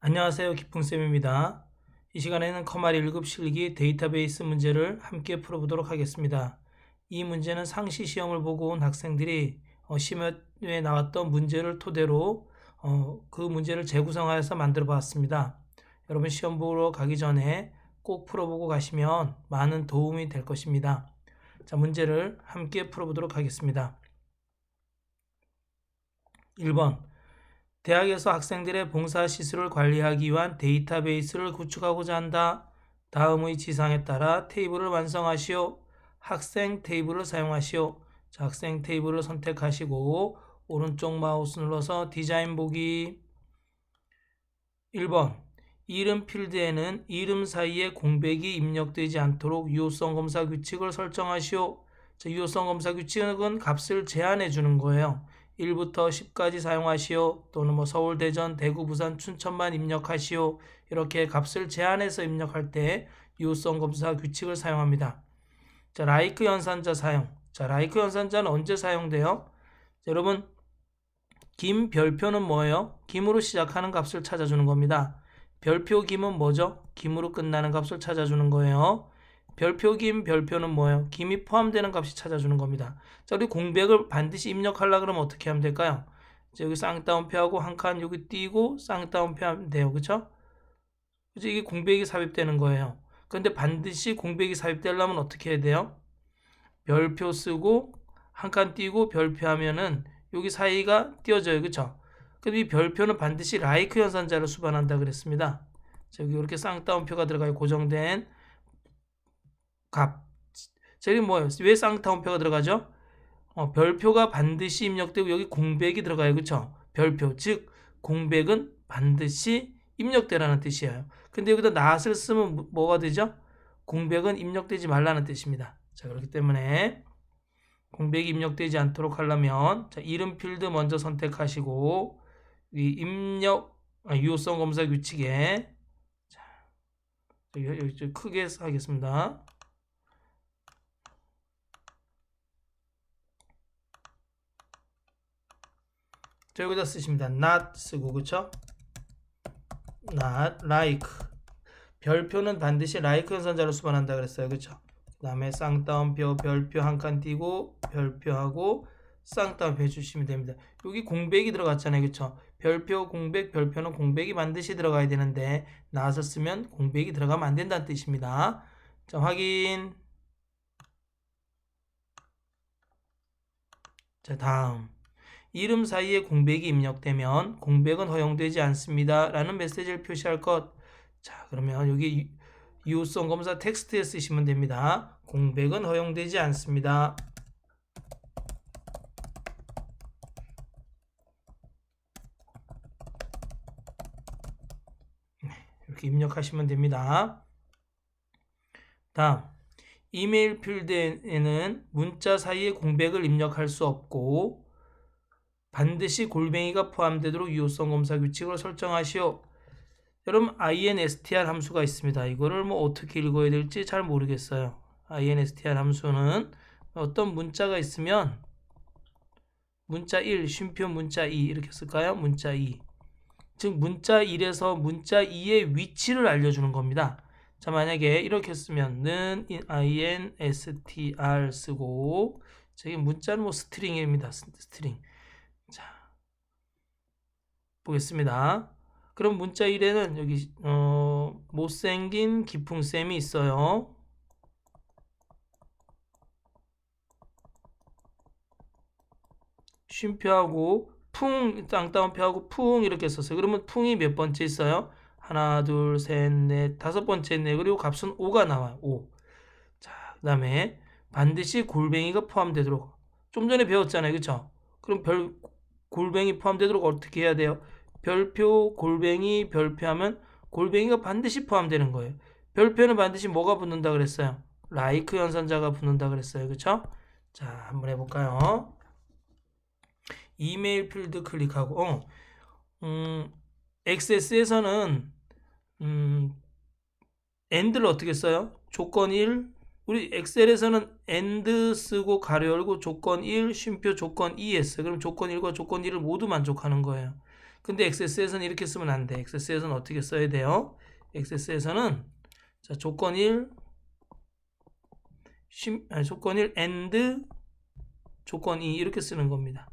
안녕하세요. 기풍쌤입니다. 이 시간에는 커마리 1급 실기 데이터베이스 문제를 함께 풀어보도록 하겠습니다. 이 문제는 상시 시험을 보고 온 학생들이 시험에 나왔던 문제를 토대로 그 문제를 재구성하여서 만들어 봤습니다. 여러분 시험 보러 가기 전에 꼭 풀어보고 가시면 많은 도움이 될 것입니다. 자, 문제를 함께 풀어보도록 하겠습니다. 1번 대학에서 학생들의 봉사 시설을 관리하기 위한 데이터베이스를 구축하고자 한다. 다음의 지상에 따라 테이블을 완성하시오. 학생 테이블을 사용하시오. 자, 학생 테이블을 선택하시고 오른쪽 마우스 눌러서 디자인 보기. 1번 이름 필드에는 이름 사이에 공백이 입력되지 않도록 유효성 검사 규칙을 설정하시오. 자, 유효성 검사 규칙은 값을 제한해 주는 거예요. 1부터 10까지 사용하시오. 또는 서울, 대전, 대구, 부산, 춘천만 입력하시오. 이렇게 값을 제한해서 입력할 때 유효성 검사 규칙을 사용합니다. 자, 라이크 연산자 사용. 자, 라이크 연산자는 언제 사용돼요? 자, 여러분 김 별표는 뭐예요? 김으로 시작하는 값을 찾아주는 겁니다. 별표 김은 뭐죠? 김으로 끝나는 값을 찾아주는 거예요. 별표 김 별표는 뭐예요? 김이 포함되는 값이 찾아주는 겁니다. 자, 우리 공백을 반드시 입력하려고 그러면 어떻게 하면 될까요? 자, 여기 쌍따옴표하고 한 칸 여기 띄고 쌍따옴표 하면 돼요. 그쵸? 그죠? 이게 공백이 삽입되는 거예요. 그런데 반드시 공백이 삽입되려면 어떻게 해야 돼요? 별표 쓰고 한 칸 띄고 별표 하면은 여기 사이가 띄어져요. 그쵸? 그럼 이 별표는 반드시 라이크 연산자를 수반한다 그랬습니다. 자, 여기 이렇게 쌍따옴표가 들어가요. 고정된 값. 자, 여기 뭐예요? 왜 쌍따옴표가 들어가죠? 별표가 반드시 입력되고 여기 공백이 들어가요. 그쵸? 별표. 즉, 공백은 반드시 입력되라는 뜻이에요. 근데 여기다 낫을 쓰면 뭐가 되죠? 공백은 입력되지 말라는 뜻입니다. 자, 그렇기 때문에 공백이 입력되지 않도록 하려면 자, 이름 필드 먼저 선택하시고 이 입력 유효성 검사 규칙에 자, 여기 좀 크게 하겠습니다. 자, 여기다 쓰십니다. not 쓰고 그쵸? not like 별표는 반드시 like 연산자로 수반한다 그랬어요. 그쵸? 그 다음에 쌍따옴표 별표 한 칸 띄고 별표하고 쌍따옴표 해주시면 됩니다. 여기 공백이 들어갔잖아요. 그쵸? 별표 공백 별표는 공백이 반드시 들어가야 되는데 나와서 쓰면 공백이 들어가면 안 된다는 뜻입니다. 자, 확인. 자, 다음 이름 사이에 공백이 입력되면 공백은 허용되지 않습니다 라는 메시지를 표시할 것. 자, 그러면 여기 유효성 검사 텍스트에 쓰시면 됩니다. 공백은 허용되지 않습니다. 이렇게 입력하시면 됩니다. 다음 이메일 필드에는 문자 사이에 공백을 입력할 수 없고 반드시 골뱅이가 포함되도록 유효성 검사 규칙을 설정하시오. 여러분 instr 함수가 있습니다. 이거를 어떻게 읽어야 될지 잘 모르겠어요. instr 함수는 어떤 문자가 있으면 문자 1, 쉼표 문자 2 이렇게 쓸까요? 문자 2. 즉 문자 1에서 문자 2의 위치를 알려주는 겁니다. 자, 만약에 이렇게 쓰면은 instr 쓰고 저기 문자는 스트링입니다. 스트링. 자, 보겠습니다. 그럼 문자 1에는 여기 못생긴 기풍쌤이 있어요. 쉼표하고 풍 쌍따옴표하고 풍 이렇게 썼어요. 그러면 풍이 몇 번째 있어요? 하나, 둘, 셋, 넷, 다섯 번째 있네. 그리고 값은 5가 나와요. 5. 자, 그 다음에 반드시 골뱅이가 포함되도록. 좀 전에 배웠잖아요. 그쵸? 그럼 골뱅이 포함되도록 어떻게 해야 돼요? 별표, 골뱅이, 별표하면 골뱅이가 반드시 포함되는 거예요. 별표는 반드시 뭐가 붙는다 그랬어요? 라이크 연산자가 붙는다 그랬어요. 그쵸? 자, 한번 해볼까요? 이메일 필드 클릭하고 XS에서는 AND를 어떻게 써요? 조건 1 우리 엑셀에서는 AND 쓰고 가로 열고 조건 1 쉼표 조건 2 했어요. 그럼 조건 1과 조건 2를 모두 만족하는 거예요. 근데 XS에서는 이렇게 쓰면 안 돼. XS에서는 어떻게 써야 돼요? XS에서는 자, 조건 1 조건 1 and 조건 2 이렇게 쓰는 겁니다.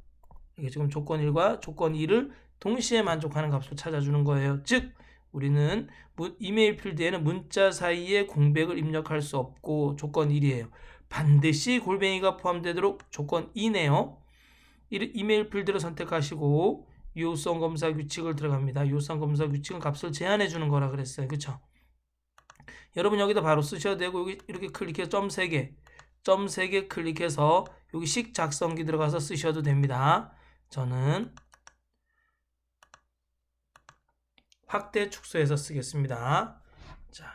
이게 지금 조건 1과 조건 2를 동시에 만족하는 값을 찾아주는 거예요. 즉 우리는 이메일 필드에는 문자 사이에 공백을 입력할 수 없고 조건 1이에요. 반드시 골뱅이가 포함되도록 조건 2네요. 이메일 필드를 선택하시고 유효성 검사 규칙을 들어갑니다. 유효성 검사 규칙은 값을 제한해 주는 거라 그랬어요. 그쵸? 여러분 여기다 바로 쓰셔도 되고 여기 이렇게 클릭해서 점 3개 클릭해서 여기 식 작성기 들어가서 쓰셔도 됩니다. 저는 확대 축소해서 쓰겠습니다. 자,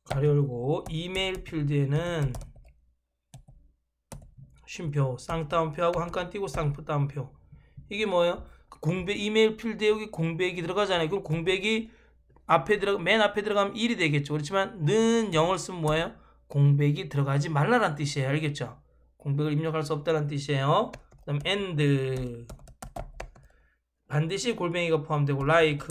가로 열고 이메일 필드에는 쉼표, 쌍따옴표하고 한 칸 띄고 쌍따옴표. 이게 뭐예요? 이메일 필드에 여기 공백이 들어가잖아요. 그럼 공백이 맨 앞에 들어가면 1이 되겠죠. 그렇지만 는 0을 쓰면 뭐예요? 공백이 들어가지 말라란 뜻이에요. 알겠죠? 공백을 입력할 수 없다는 뜻이에요. 그다음 and 반드시 골뱅이가 포함되고 like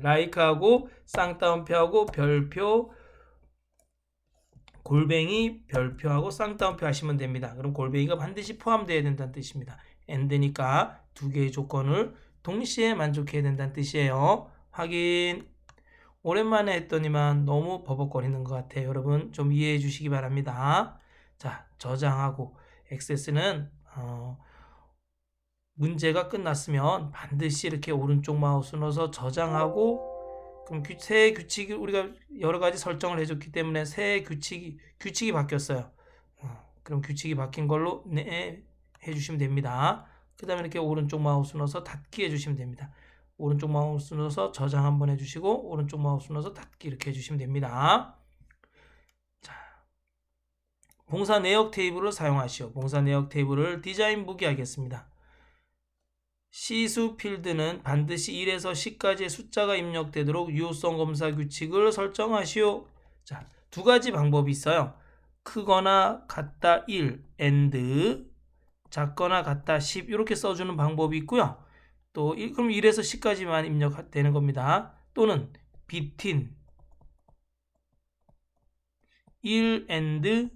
like하고 쌍따옴표하고 별표 골뱅이 별표하고 쌍따옴표 하시면 됩니다. 그럼 골뱅이가 반드시 포함되어야 된다는 뜻입니다. and니까 두 개의 조건을 동시에 만족해야 된다는 뜻이에요. 확인. 오랜만에 했더니만 너무 버벅거리는 것 같아요. 여러분 좀 이해해 주시기 바랍니다. 자, 저장하고 액세스는 문제가 끝났으면 반드시 이렇게 오른쪽 마우스 넣어서 저장하고 그럼 새 규칙이 우리가 여러 가지 설정을 해줬기 때문에 새 규칙이 바뀌었어요. 그럼 규칙이 바뀐 걸로 네 해주시면 됩니다. 그 다음에 이렇게 오른쪽 마우스 넣어서 닫기 해주시면 됩니다. 오른쪽 마우스 넣어서 저장 한번 해주시고 오른쪽 마우스 넣어서 닫기 이렇게 해주시면 됩니다. 자, 봉사 내역 테이블을 사용하시오. 봉사 내역 테이블을 디자인 보기 하겠습니다. 시수 필드는 반드시 1에서 10까지의 숫자가 입력되도록 유효성 검사 규칙을 설정하시오. 자, 두 가지 방법이 있어요. 크거나 같다 1 and 작거나 같다 10 이렇게 써주는 방법이 있고요. 또 그럼 1에서 10까지만 입력되는 겁니다. 또는 between 1 and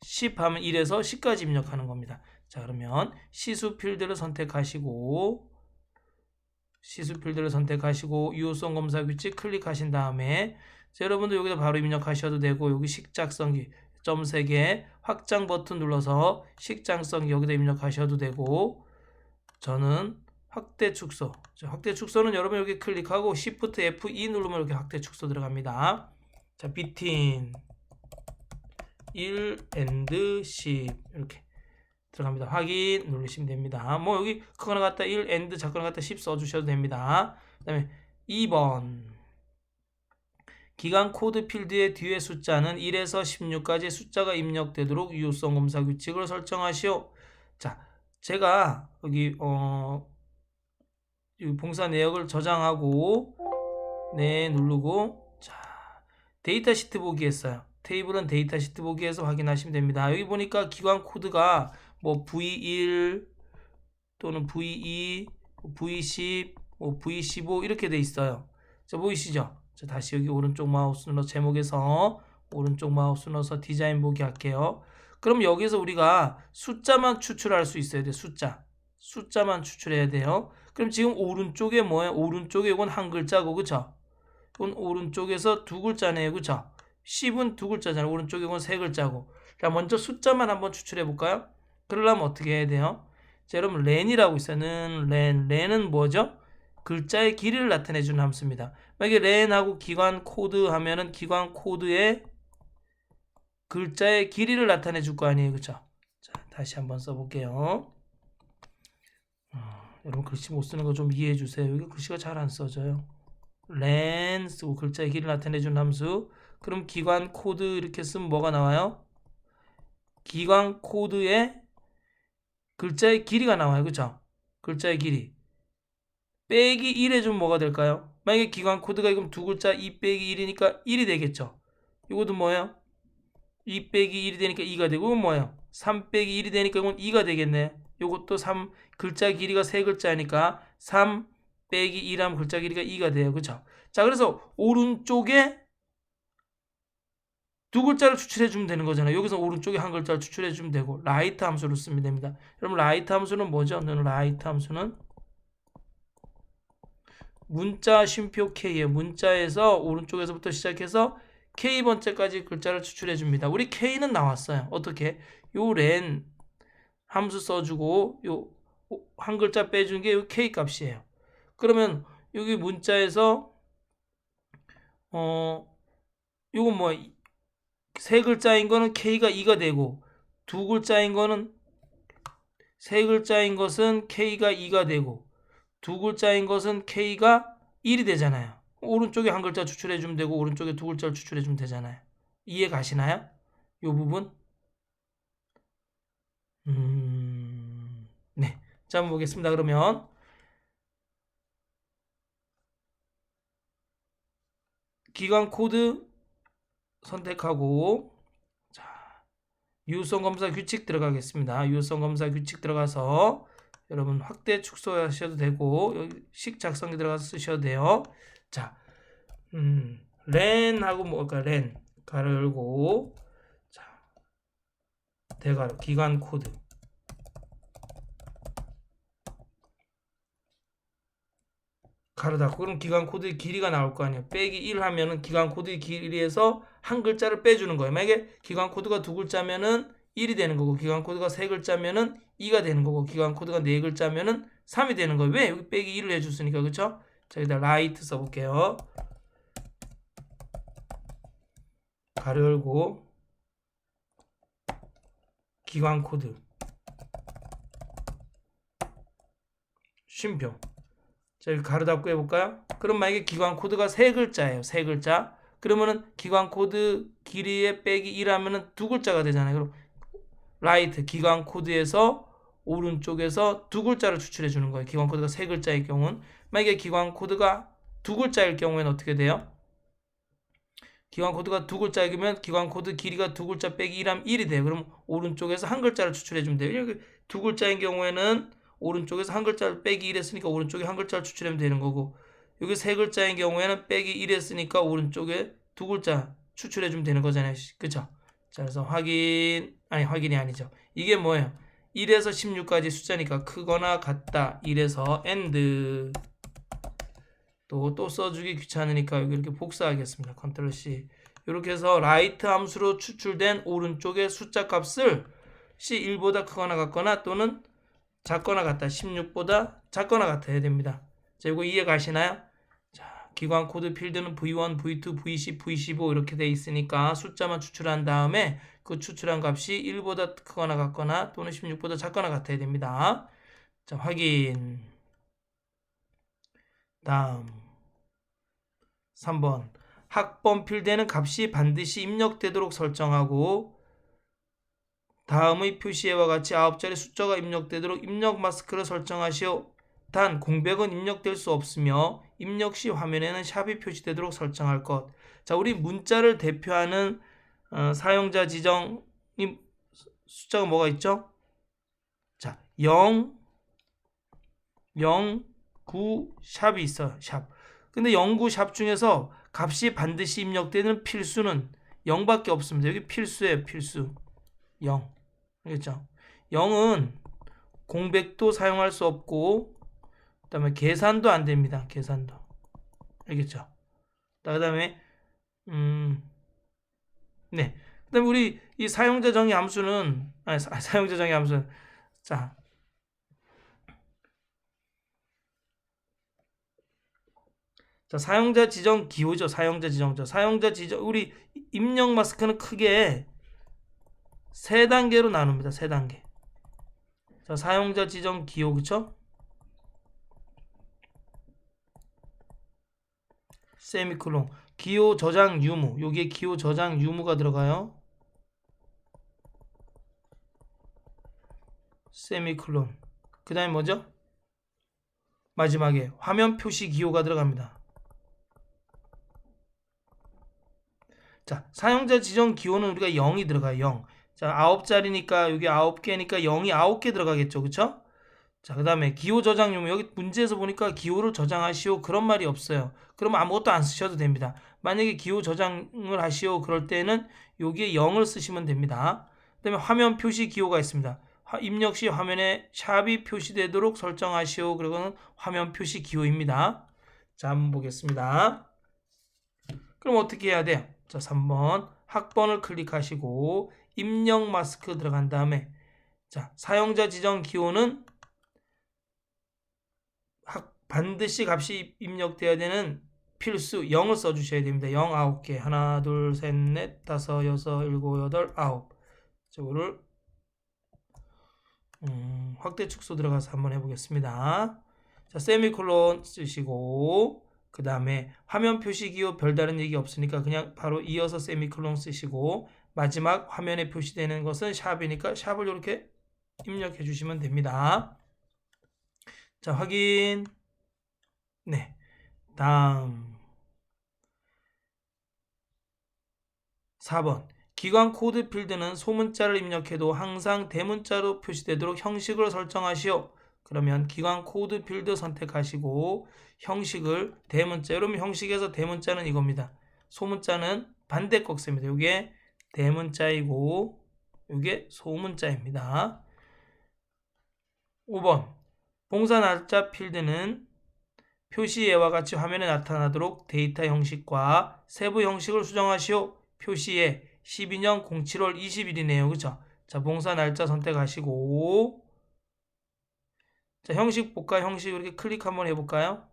10 하면 1에서 10까지 입력하는 겁니다. 자, 그러면 시수 필드를 선택하시고 유효성 검사 규칙 클릭하신 다음에 자, 여러분도 여기다 바로 입력하셔도 되고 여기 식작성기 점 3개 확장 버튼 눌러서 식작성기 여기다 입력하셔도 되고 저는 확대 축소. 자, 확대 축소는 여러분 여기 클릭하고 Shift F2 누르면 이렇게 확대 축소 들어갑니다. 자, between 1 and 10 이렇게 들어갑니다. 확인 누르시면 됩니다. 뭐 여기 크거나 같다 1 and 작거나 같다 10 써주셔도 됩니다. 그 다음에 2번 기간 코드 필드의 뒤에 숫자는 1에서 16까지 숫자가 입력되도록 유효성 검사 규칙을 설정하시오. 자, 제가 여기 봉사 내역을 저장하고 네 누르고 자 데이터 시트 보기 했어요. 테이블은 데이터 시트 보기에서 확인하시면 됩니다. 여기 보니까 기관 코드가 뭐 V1 또는 V2, V10, V15 이렇게 돼 있어요. 자, 보이시죠? 자, 다시 여기 오른쪽 마우스 눌러 제목에서 오른쪽 마우스 눌러서 디자인 보기 할게요. 그럼 여기서 우리가 숫자만 추출할 수 있어야 돼. 숫자만 추출해야 돼요. 그럼 지금 오른쪽에 뭐예요? 오른쪽에 이건 한 글자고 그쵸? 이건 오른쪽에서 두 글자네요. 그쵸? 10은 두 글자잖아요. 오른쪽에 이건 세 글자고. 자, 먼저 숫자만 한번 추출해 볼까요? 그러려면 어떻게 해야 돼요? 자, 여러분 렌이라고 있어요. 렌은 뭐죠? 글자의 길이를 나타내주는 함수입니다. 만약에 렌하고 기관 코드 하면은 기관 코드의 글자의 길이를 나타내 줄 거 아니에요. 그쵸? 자, 다시 한번 써볼게요. 여러분 글씨 못 쓰는 거 좀 이해해 주세요. 여기 글씨가 잘 안 써져요. len 쓰고 글자의 길이를 나타내 주는 함수. 그럼 기관 코드 이렇게 쓰면 뭐가 나와요? 기관 코드의 글자의 길이가 나와요. 그쵸? 글자의 길이. 빼기 1 해주면 뭐가 될까요? 만약에 기관 코드가 이건 두 글자 2 빼기 1이니까 1이 되겠죠? 이것도 뭐예요? 2 빼기 1이 되니까 2가 되고 이건 뭐예요? 3 빼기 1이 되니까 이건 2가 되겠네. 요것도 3 글자 길이가 3글자니까 3 빼기 2라면 글자 길이가 2가 돼요. 그쵸? 자, 그래서 오른쪽에 두 글자를 추출해 주면 되는 거잖아요. 여기서 오른쪽에 한 글자를 추출해 주면 되고 라이트 함수를 쓰면 됩니다. 여러분 라이트 함수는 뭐죠? 라이트 함수는 문자 쉼표 K예요. 문자에서 오른쪽에서부터 시작해서 K번째까지 글자를 추출해 줍니다. 우리 K는 나왔어요. 어떻게? 요 len 함수 써주고 요 한 글자 빼준 게 요 K 값이에요. 그러면 여기 문자에서 요건 뭐 세 글자인 거는 K가 2가 되고 두 글자인 거는 세 글자인 것은 K가 2가 되고 두 글자인 것은 K가 1이 되잖아요. 오른쪽에 한 글자 추출해 주면 되고 오른쪽에 두 글자를 추출해 주면 되잖아요. 이해 가시나요? 이 부분? 네. 자, 한번 보겠습니다. 그러면 기관 코드 선택하고 자, 유효성 검사 규칙 들어가겠습니다. 유효성 검사 규칙 들어가서 여러분 확대 축소하셔도 되고 여기 식 작성기 들어가서 쓰셔도 돼요. 자, 렌하고 뭐가 렌 가로 열고 자, 대가로 기관 코드 가로 닫고 그럼 기관 코드의 길이가 나올 거 아니에요. 빼기 1 하면은 기관 코드의 길이에서 한 글자를 빼주는 거예요. 만약에 기관 코드가 두 글자면은 1이 되는 거고 기관 코드가 세 글자면은 2가 되는 거고 기관 코드가 네 글자면은 3이 되는 거예요. 왜? 여기 빼기 1을 해줬으니까. 그쵸? 자, 여기다 라이트 써볼게요. 가로 열고 기관 코드 쉼표 자, 여기 가로 닫고 해볼까요? 그럼 만약에 기관 코드가 세 글자예요. 세 글자. 그러면은 기관 코드 길이에 빼기 1 하면은 두 글자가 되잖아요. 그럼 라이트 기관 코드에서 오른쪽에서 두 글자를 추출해 주는 거예요. 기관 코드가 세 글자일 경우는. 만약에 기관 코드가 두 글자일 경우에는 어떻게 돼요? 기관 코드가 두 글자이면 기관 코드 길이가 두 글자 빼기 1하면 1이 돼요. 그럼 오른쪽에서 한 글자를 추출해 주면 돼요. 여기 두 글자인 경우에는 오른쪽에서 한 글자를 빼기 1 했으니까 오른쪽에 한 글자를 추출하면 되는 거고 여기 세 글자인 경우에는 빼기 1 했으니까 오른쪽에 두 글자 추출해 주면 되는 거잖아요. 그쵸? 자, 그래서 확인이 아니죠. 이게 뭐예요? 1에서 16까지 숫자니까 크거나 같다. 1에서 AND 또 써주기 귀찮으니까 여기 이렇게 복사하겠습니다. 컨트롤 C. 이렇게 해서 라이트 함수로 추출된 오른쪽의 숫자 값을 C1보다 크거나 같거나 또는 작거나 같다. 16보다 작거나 같아야 됩니다. 자, 이거 이해 가시나요? 자, 기관 코드 필드는 V1, V2, V10, V15 이렇게 돼 있으니까 숫자만 추출한 다음에 그 추출한 값이 1보다 크거나 같거나 또는 16보다 작거나 같아야 됩니다. 자, 확인. 다음 3번 학번 필드에는 값이 반드시 입력되도록 설정하고 다음의 표시에와 같이 9자리 숫자가 입력되도록 입력 마스크를 설정하시오. 단 공백은 입력될 수 없으며 입력 시 화면에는 샵이 표시되도록 설정할 것. 자, 우리 문자를 대표하는 사용자 지정이 숫자가 뭐가 있죠? 자, 0, 9, 샵이 있어요. 샵. 근데 0, 9, 샵 중에서 값이 반드시 입력되는 필수는 0밖에 없습니다. 여기 필수예요. 필수. 0. 알겠죠? 0은 공백도 사용할 수 없고 그 다음에 계산도 안 됩니다. 계산도. 알겠죠? 그 다음에 네. 그 다음에 우리 이 사용자 정의 함수는 사용자 정의 함수는 자, 사용자 지정 기호죠. 사용자 지정죠. 사용자 지정 우리 입력 마스크는 크게 세 단계로 나눕니다. 세 단계. 자, 사용자 지정 기호 그쵸? 세미콜론. 기호 저장 유무. 여기에 기호 저장 유무가 들어가요. 세미콜론. 그 다음에 뭐죠? 마지막에 화면 표시 기호가 들어갑니다. 자, 사용자 지정 기호는 우리가 0이 들어가요. 0. 자, 9자리니까 여기 9개니까 0이 9개 들어가겠죠. 그쵸? 자, 그 다음에 기호 저장 유무. 여기 문제에서 보니까 기호를 저장하시오. 그런 말이 없어요. 그러면 아무것도 안 쓰셔도 됩니다. 만약에 기호 저장을 하시오. 그럴 때는 여기에 0을 쓰시면 됩니다. 그 다음에 화면 표시 기호가 있습니다. 입력 시 화면에 샵이 표시되도록 설정하시오. 그리고는 화면 표시 기호입니다. 자, 한번 보겠습니다. 그럼 어떻게 해야 돼요? 자, 3번 학번을 클릭하시고 입력 마스크 들어간 다음에 자, 사용자 지정 기호는 반드시 값이 입력되어야 되는 필수 0을 써주셔야 됩니다. 0 9개 하나 둘 셋 넷 다섯 여섯 일곱 여덟 아홉. 저거를 확대 축소 들어가서 한번 해보겠습니다. 자, 세미콜론 쓰시고 그 다음에 화면 표시 기호 별다른 얘기 없으니까 그냥 바로 이어서 세미콜론 쓰시고 마지막 화면에 표시되는 것은 샵이니까 샵을 이렇게 입력해 주시면 됩니다. 자, 확인. 네, 다음 4번 기관 코드 필드는 소문자를 입력해도 항상 대문자로 표시되도록 형식을 설정하시오. 그러면 기관 코드 필드 선택하시고 형식을 대문자. 여러분 형식에서 대문자는 이겁니다. 소문자는 반대 꼭 씁니다. 이게 대문자이고 이게 소문자입니다. 5번 봉사 날짜 필드는 표시예와 같이 화면에 나타나도록 데이터 형식과 세부 형식을 수정하시오. 표시에 12년 07월 20일이네요. 그쵸? 자, 봉사 날짜 선택하시고 자, 형식 볼까요? 형식 이렇게 클릭 한번 해볼까요?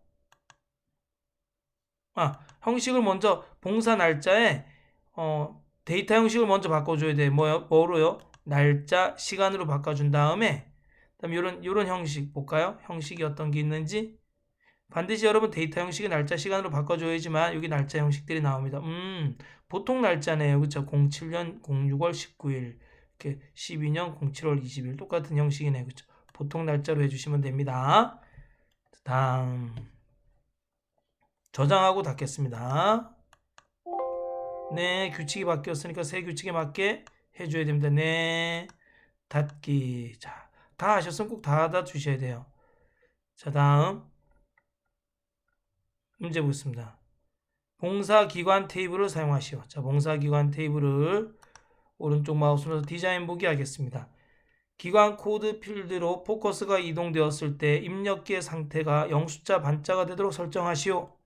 형식을 먼저 봉사 날짜에 데이터 형식을 먼저 바꿔줘야 돼. 뭐로요? 날짜, 시간으로 바꿔준 다음에 그다음에 이런 형식 볼까요? 형식이 어떤 게 있는지 반드시 여러분 데이터 형식의 날짜 시간으로 바꿔줘야지만 여기 날짜 형식들이 나옵니다. 보통 날짜네요. 그쵸? 07년 06월 19일 이렇게 12년 07월 20일 똑같은 형식이네요. 그쵸? 보통 날짜로 해주시면 됩니다. 다음 저장하고 닫겠습니다. 네, 규칙이 바뀌었으니까 새 규칙에 맞게 해줘야 됩니다. 네, 닫기. 자, 다 하셨으면 꼭 닫아 주셔야 돼요. 자, 다음 문제 보겠습니다. 봉사기관 테이블을 사용하시오. 자, 봉사기관 테이블을 오른쪽 마우스로 디자인 보기 하겠습니다. 기관 코드 필드로 포커스가 이동되었을 때 입력기의 상태가 영숫자 반자가 되도록 설정하시오.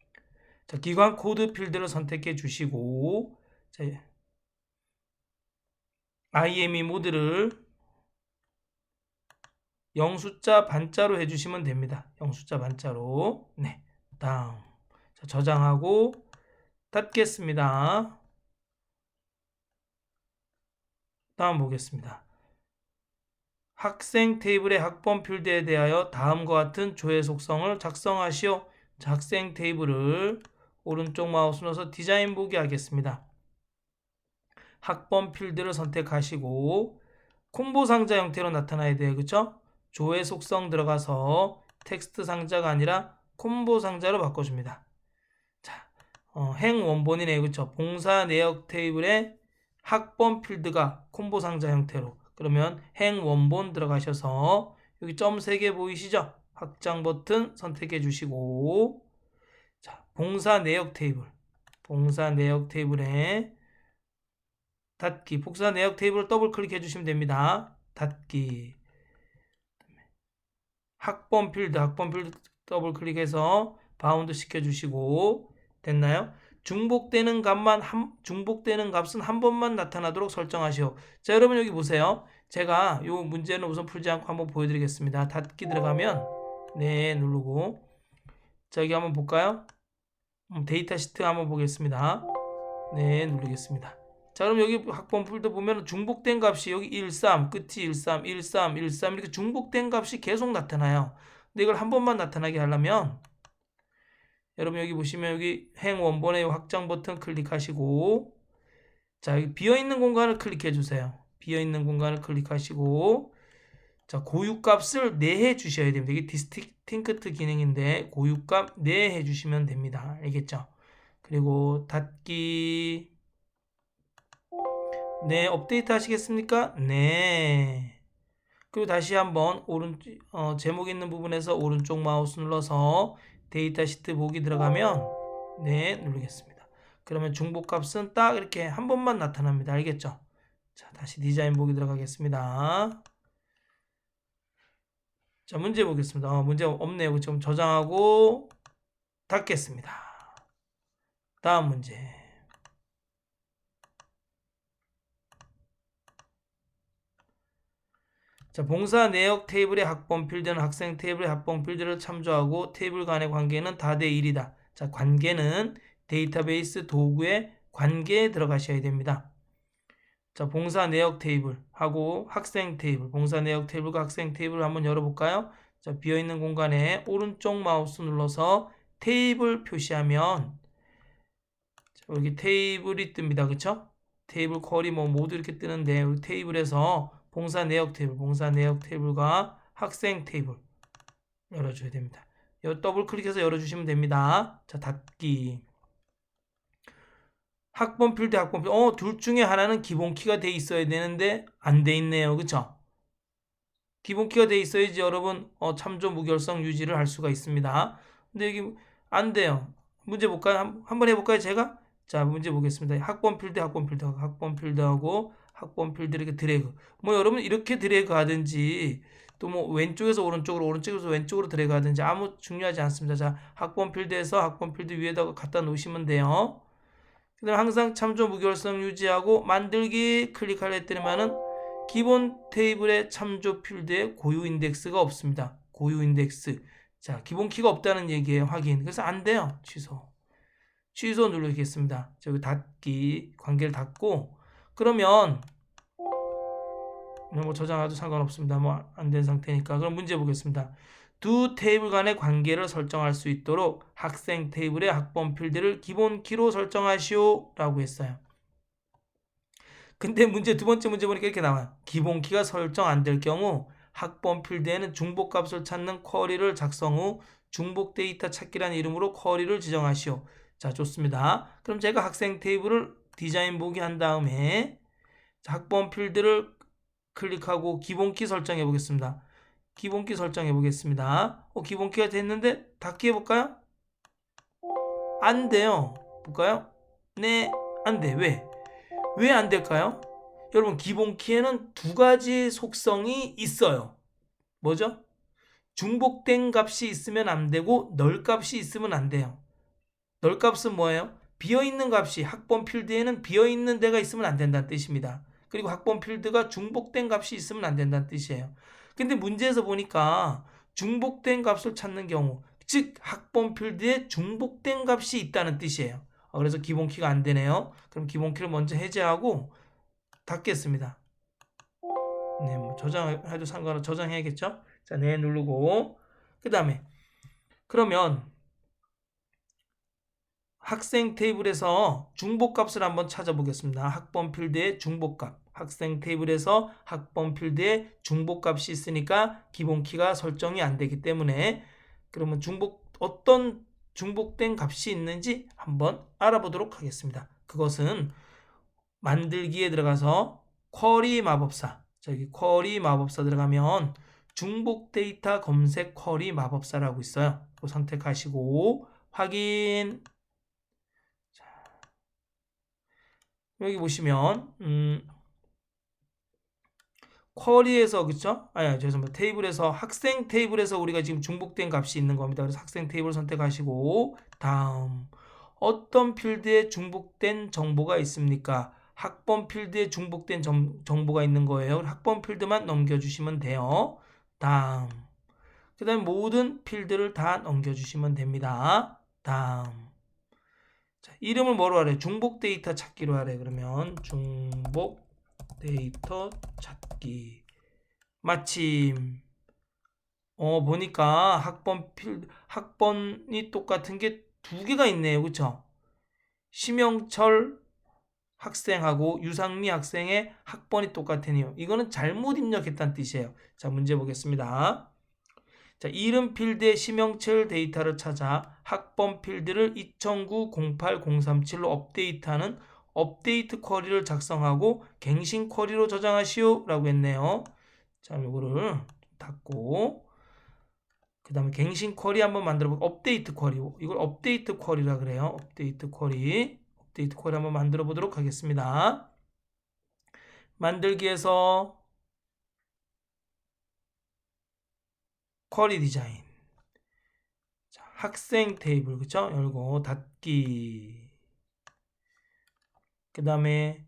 자, 기관 코드 필드를 선택해 주시고 자, IME 모드를 영숫자 반자로 해주시면 됩니다. 영숫자 반자로. 네, 다음 자, 저장하고 닫겠습니다. 다음 보겠습니다. 학생 테이블의 학번 필드에 대하여 다음과 같은 조회 속성을 작성하시오. 자, 학생 테이블을 오른쪽 마우스 눌러서 디자인 보기 하겠습니다. 학번 필드를 선택하시고 콤보 상자 형태로 나타나야 돼요. 그쵸? 조회 속성 들어가서 텍스트 상자가 아니라 콤보 상자로 바꿔줍니다. 자, 행 원본이네요. 그쵸? 봉사 내역 테이블에 학번 필드가 콤보 상자 형태로 그러면 행 원본 들어가셔서 여기 점 3개 보이시죠? 확장 버튼 선택해 주시고 자, 봉사 내역 테이블에 닫기 복사 내역 테이블을 더블 클릭해 주시면 됩니다. 닫기 학번 필드 더블 클릭해서 바운드 시켜 주시고 됐나요? 중복되는 값은 한 번만 나타나도록 설정하시오. 자, 여러분 여기 보세요. 제가 이 문제는 우선 풀지 않고 한번 보여드리겠습니다. 닫기 들어가면 네 누르고 자, 여기 한번 볼까요? 데이터 시트 한번 보겠습니다. 네 누르겠습니다. 자, 그럼 여기 학번 필드 보면 중복된 값이 여기 13 끝이 13 이렇게 중복된 값이 계속 나타나요. 근데 이걸 한 번만 나타나게 하려면 여러분 여기 보시면 여기 행 원본의 확장 버튼 클릭하시고 자, 여기 비어있는 공간을 클릭해 주세요. 비어있는 공간을 클릭하시고 자, 고유값을 내해 주셔야 됩니다. 이게 디스팅크트 기능인데 고유값 내해 주시면 됩니다. 알겠죠? 그리고 닫기 네, 업데이트 하시겠습니까? 네. 그리고 다시 한번 제목 있는 부분에서 오른쪽 마우스 눌러서 데이터 시트 보기 들어가면 네, 누르겠습니다. 그러면 중복값은 딱 이렇게 한 번만 나타납니다. 알겠죠? 자, 다시 디자인 보기 들어가겠습니다. 자, 문제 보겠습니다. 문제 없네요. 지금 저장하고 닫겠습니다. 다음 문제. 자, 봉사 내역 테이블의 학번 필드는 학생 테이블의 학번 필드를 참조하고 테이블 간의 관계는 다 대 1이다. 자, 관계는 데이터베이스 도구의 관계에 들어가셔야 됩니다. 자, 봉사 내역 테이블하고 학생 테이블, 봉사 내역 테이블과 학생 테이블을 한번 열어볼까요? 자, 비어있는 공간에 오른쪽 마우스 눌러서 테이블 표시하면 자, 여기 테이블이 뜹니다. 그쵸? 테이블 쿼리 모두 이렇게 뜨는데 여기 테이블에서 봉사 내역 테이블, 봉사 내역 테이블과 학생 테이블 열어줘야 됩니다. 더블 클릭해서 열어주시면 됩니다. 자, 닫기. 학번 필드, 학번 필드. 둘 중에 하나는 기본키가 돼 있어야 되는데 안 돼 있네요. 그쵸? 기본키가 돼 있어야지 여러분 참조 무결성 유지를 할 수가 있습니다. 근데 여기 안 돼요. 문제 볼까요? 한번 해볼까요? 제가? 자, 문제 보겠습니다. 학번 필드, 학번 필드, 학번 필드하고 학번 필드 이렇게 드래그. 여러분 이렇게 드래그 하든지 또 왼쪽에서 오른쪽으로, 오른쪽에서 왼쪽으로 드래그 하든지 아무 중요하지 않습니다. 자, 학번 필드에서 학번 필드 위에다가 갖다 놓으시면 돼요. 그 다음에 항상 참조 무결성 유지하고 만들기 클릭하려 했더니만은 기본 테이블의 참조 필드에 고유 인덱스가 없습니다. 고유 인덱스. 자, 기본 키가 없다는 얘기예요. 확인. 그래서 안 돼요. 취소 누르겠습니다. 저기 닫기, 관계를 닫고 그러면 저장해도 상관없습니다. 안 된 상태니까. 그럼 문제 보겠습니다. 두 테이블 간의 관계를 설정할 수 있도록 학생 테이블의 학번 필드를 기본 키로 설정하시오 라고 했어요. 근데 두 번째 문제 보니까 이렇게 나와요. 기본 키가 설정 안 될 경우 학번 필드에는 중복 값을 찾는 쿼리를 작성 후 중복 데이터 찾기라는 이름으로 쿼리를 지정하시오. 자, 좋습니다. 그럼 제가 학생 테이블을 디자인 보기 한 다음에 학번 필드를 클릭하고 기본키 설정해 보겠습니다. 기본키 설정해 보겠습니다. 기본키가 됐는데 닫기 해볼까요? 안 돼요. 볼까요? 네, 안 돼. 왜 안 될까요? 여러분, 기본키에는 두 가지 속성이 있어요. 뭐죠? 중복된 값이 있으면 안 되고 널 값이 있으면 안 돼요. 널 값은 뭐예요? 비어있는 값이 학번 필드에는 비어있는 데가 있으면 안 된다는 뜻입니다. 그리고 학번 필드가 중복된 값이 있으면 안 된다는 뜻이에요. 근데 문제에서 보니까 중복된 값을 찾는 경우, 즉 학번 필드에 중복된 값이 있다는 뜻이에요. 그래서 기본키가 안 되네요. 그럼 기본키를 먼저 해제하고 닫겠습니다. 네, 저장해도 상관없 저장해야겠죠? 자, 네 누르고 그 다음에 그러면 학생 테이블에서 중복값을 한번 찾아보겠습니다. 학번 필드의 중복값. 학생 테이블에서 학번 필드에 중복값이 있으니까 기본키가 설정이 안 되기 때문에 그러면 어떤 중복된 값이 있는지 한번 알아보도록 하겠습니다. 그것은 만들기에 들어가서 쿼리 마법사. 저기 쿼리 마법사 들어가면 중복 데이터 검색 쿼리 마법사라고 있어요. 그거 선택하시고 확인. 여기 보시면 쿼리에서 그쵸? 죄송합니다. 테이블에서 학생 테이블에서 우리가 지금 중복된 값이 있는 겁니다. 그래서 학생 테이블 선택하시고 다음 어떤 필드에 중복된 정보가 있습니까? 학번 필드에 중복된 정보가 있는 거예요. 학번 필드만 넘겨주시면 돼요. 다음 그 다음에 모든 필드를 다 넘겨주시면 됩니다. 다음 자, 이름을 뭐로 하래? 중복 데이터 찾기로 하래. 그러면 중복 데이터 찾기. 마침 보니까 학번이 똑같은 게 두 개가 있네요. 그쵸? 심영철 학생하고 유상미 학생의 학번이 똑같으네요. 이거는 잘못 입력했다는 뜻이에요. 자, 문제 보겠습니다. 자, 이름 필드의 심영철 데이터를 찾아 학번 필드를 2009-08-037로 업데이트하는 업데이트 쿼리를 작성하고 갱신 쿼리로 저장하시오 라고 했네요. 자, 요거를 닫고 그 다음에 갱신 쿼리 한번 만들어볼게요. 업데이트 쿼리, 이걸 업데이트 쿼리라 그래요. 업데이트 쿼리 한번 만들어 보도록 하겠습니다. 만들기에서 쿼리 디자인, 자, 학생 테이블, 그쵸? 열고 닫기. 그 다음에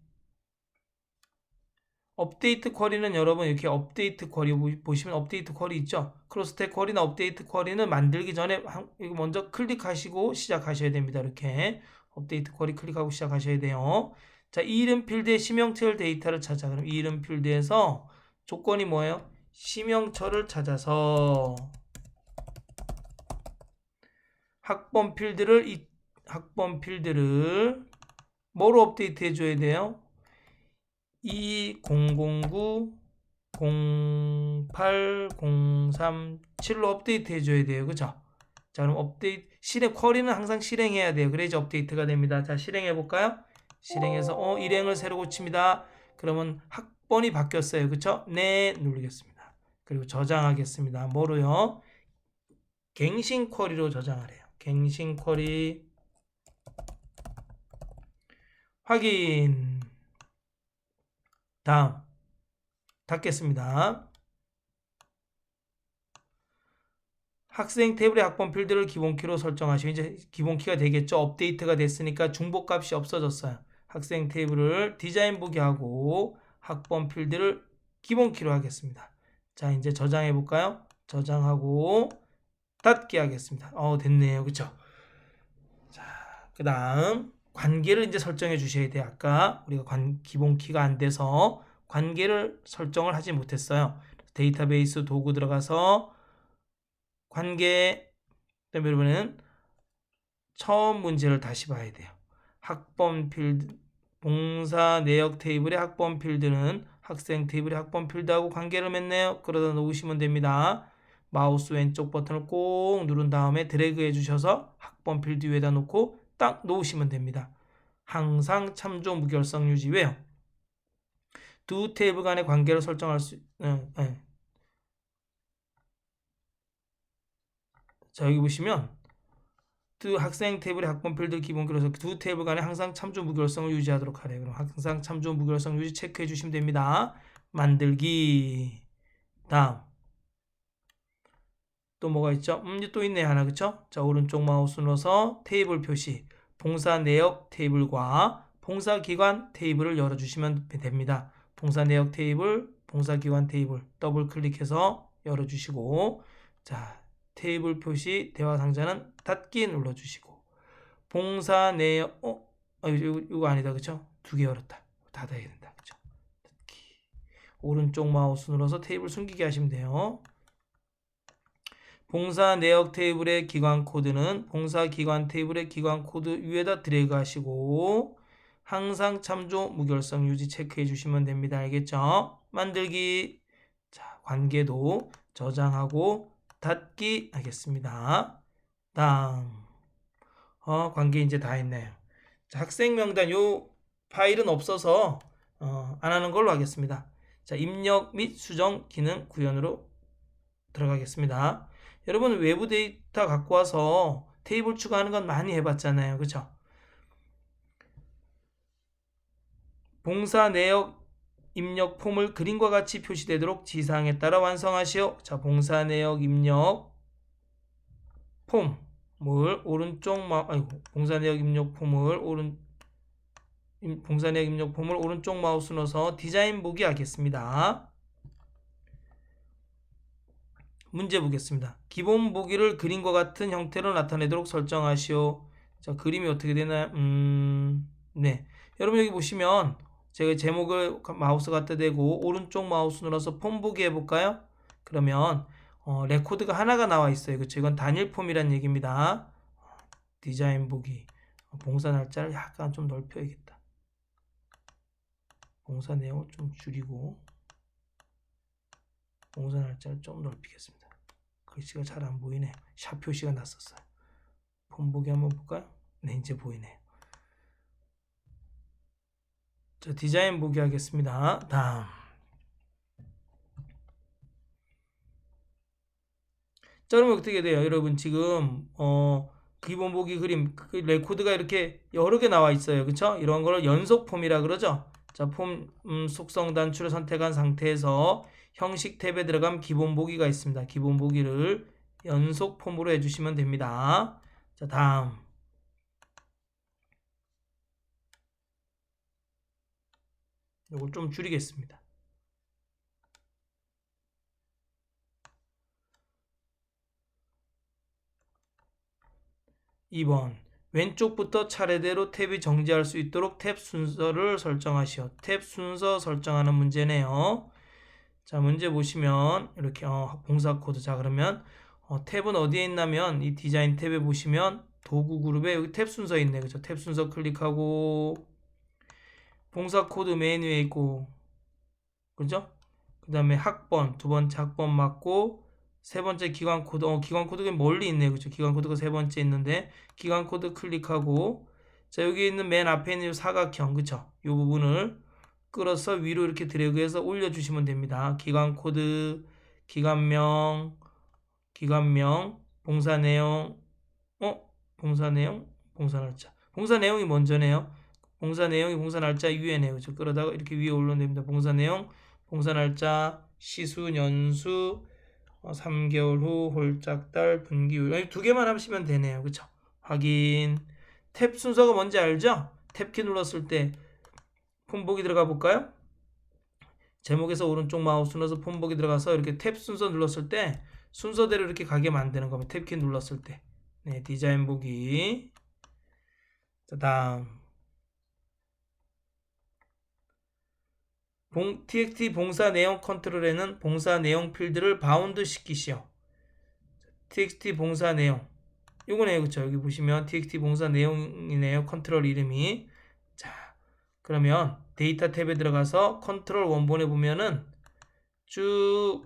업데이트 쿼리는 여러분 이렇게 업데이트 쿼리 보시면 업데이트 쿼리 있죠? 크로스텍 쿼리나 업데이트 쿼리는 만들기 전에 이거 먼저 클릭하시고 시작하셔야 됩니다. 이렇게 업데이트 쿼리 클릭하고 시작하셔야 돼요. 자, 이름 필드의 심형철 데이터를 찾아. 그럼 이름 필드에서 조건이 뭐예요? 심형철을 찾아서 학번 필드를 뭐로 업데이트 해줘야 돼요? 2009 08037로 업데이트 해줘야 돼요. 그죠? 자, 그럼 업데이트, 쿼리는 항상 실행해야 돼요. 그래야지 업데이트가 됩니다. 자, 실행해 볼까요? 실행해서, 일행을 새로 고칩니다. 그러면 학번이 바뀌었어요. 그쵸? 네, 누르겠습니다. 그리고 저장하겠습니다. 뭐로요? 갱신 쿼리로 저장을 해요. 갱신 쿼리. 확인. 다음. 닫겠습니다. 학생 테이블의 학번 필드를 기본키로 설정하시면 이제 기본키가 되겠죠. 업데이트가 됐으니까 중복값이 없어졌어요. 학생 테이블을 디자인 보기 하고 학번 필드를 기본키로 하겠습니다. 자, 이제 저장해 볼까요? 저장하고 닫기 하겠습니다. 됐네요. 그쵸? 자, 그 다음 관계를 이제 설정해 주셔야 돼요. 아까 우리가 기본키가 안 돼서 관계를 설정을 하지 못했어요. 데이터베이스 도구 들어가서 관계, 그다음에 여러분은 처음 문제를 다시 봐야 돼요. 학번 필드, 봉사 내역 테이블의 학번 필드는 학생 테이블의 학번 필드하고 관계를 맺네요. 그러다 놓으시면 됩니다. 마우스 왼쪽 버튼을 꼭 누른 다음에 드래그 해주셔서 학번 필드 위에다 놓고 딱 놓으시면 됩니다. 항상 참조 무결성 유지. 왜요? 두 테이블 간의 관계를 설정할 수, 자, 여기 보시면 두 학생 테이블의 학번 필드 기본기로서 두 테이블 간에 항상 참조 무결성을 유지하도록 하래요. 그럼 항상 참조 무결성 유지 체크해 주시면 됩니다. 만들기. 다음 또 뭐가 있죠? 또 있네 하나. 그쵸? 자, 오른쪽 마우스 눌러서 테이블 표시, 봉사 내역 테이블과 봉사 기관 테이블을 열어주시면 됩니다. 봉사 내역 테이블, 봉사 기관 테이블 더블 클릭해서 열어주시고, 자, 테이블 표시 대화 상자는 닫기 눌러주시고, 봉사 내역 이거 아니다. 그쵸? 두 개 열었다. 닫아야 된다. 그쵸? 닫기. 오른쪽 마우스 눌러서 테이블 숨기게 하시면 돼요. 봉사 내역 테이블의 기관 코드는 봉사 기관 테이블의 기관 코드 위에다 드래그 하시고 항상 참조 무결성 유지 체크해 주시면 됩니다. 알겠죠? 만들기. 자, 관계도 저장하고 닫기 하겠습니다. 다음. 관계 이제 다 했네요. 자, 학생 명단 요 파일은 없어서 안 하는 걸로 하겠습니다. 자, 입력 및 수정 기능 구현으로 들어가겠습니다. 여러분 외부 데이터 갖고 와서 테이블 추가하는 건 많이 해봤잖아요. 그쵸? 봉사 내역 입력 폼을 그림과 같이 표시되도록 지사항에 따라 완성하시오. 자, 봉사 내역 입력 폼을 봉사 내역 입력 폼을 오른쪽 마우스 눌러서 디자인 보기 하겠습니다. 문제 보겠습니다. 기본 보기를 그림과 같은 형태로 나타내도록 설정하시오. 자, 그림이 어떻게 되나요? 네. 여러분 여기 보시면 제가 제목을 마우스 갖다 대고 오른쪽 마우스 눌러서 폼 보기 해볼까요? 그러면 레코드가 하나가 나와 있어요. 그쵸? 이건 단일 폼이란 얘기입니다. 디자인 보기. 봉사 날짜를 약간 좀 넓혀야겠다. 봉사 내용을 좀 줄이고 봉사 날짜를 좀 넓히겠습니다. 글씨가 잘 안 보이네. 샵 표시가 났었어요. 폼 보기 한번 볼까요? 네, 이제 보이네요. 자, 디자인 보기 하겠습니다. 다음. 자, 그러면 어떻게 돼요? 여러분 지금 기본 보기 그림 레코드가 이렇게 여러 개 나와 있어요. 그쵸? 이런 거를 연속 폼이라 그러죠. 자, 폼 속성 단추를 선택한 상태에서 형식 탭에 들어가면 기본 보기가 있습니다. 기본 보기를 연속 폼으로 해주시면 됩니다. 자, 다음. 이걸 좀 줄이겠습니다. 2번. 왼쪽부터 차례대로 탭이 정지할 수 있도록 탭 순서를 설정하시오. 탭 순서 설정하는 문제네요. 자, 문제 보시면 이렇게 봉사 코드. 자, 그러면 탭은 어디에 있냐면 이 디자인 탭에 보시면 도구 그룹에 여기 탭 순서 있네. 그죠? 탭 순서 클릭하고 봉사 코드 메뉴에 있고, 그죠? 그 다음에 학번, 두 번째 학번 맞고, 세 번째 기관 코드, 기관 코드가 멀리 있네. 그죠? 기관 코드가 세 번째 있는데, 기관 코드 클릭하고, 자, 여기 있는 맨 앞에 있는 사각형, 그쵸? 이 부분을 끌어서 위로 이렇게 드래그해서 올려주시면 됩니다. 기관 코드, 기관명, 봉사 내용, 봉사 내용, 봉사 날짜. 봉사 내용이 먼저네요. 봉사 내용이 봉사 날짜 위에네요. 그죠? 끌어다가 이렇게 위에 올려면 됩니다. 봉사 내용, 봉사 날짜, 시수, 년수, 3개월 후, 홀짝달, 분기율. 두 개만 하시면 되네요. 그쵸? 확인. 탭 순서가 뭔지 알죠? 탭키 눌렀을 때 폼 보기 들어가 볼까요? 제목에서 오른쪽 마우스 눌러서 폼 보기 들어가서 이렇게 탭 순서 눌렀을 때 순서대로 이렇게 가게 만드는 겁니다. 탭키 눌렀을 때. 네, 디자인 보기. 자, 다음. txt 봉사 내용 컨트롤에는 봉사 내용 필드를 바운드 시키시오. txt 봉사 내용. 요거네요. 그쵸? 여기 보시면 txt 봉사 내용이네요. 컨트롤 이름이. 자, 그러면 데이터 탭에 들어가서 컨트롤 원본에 보면은 쭉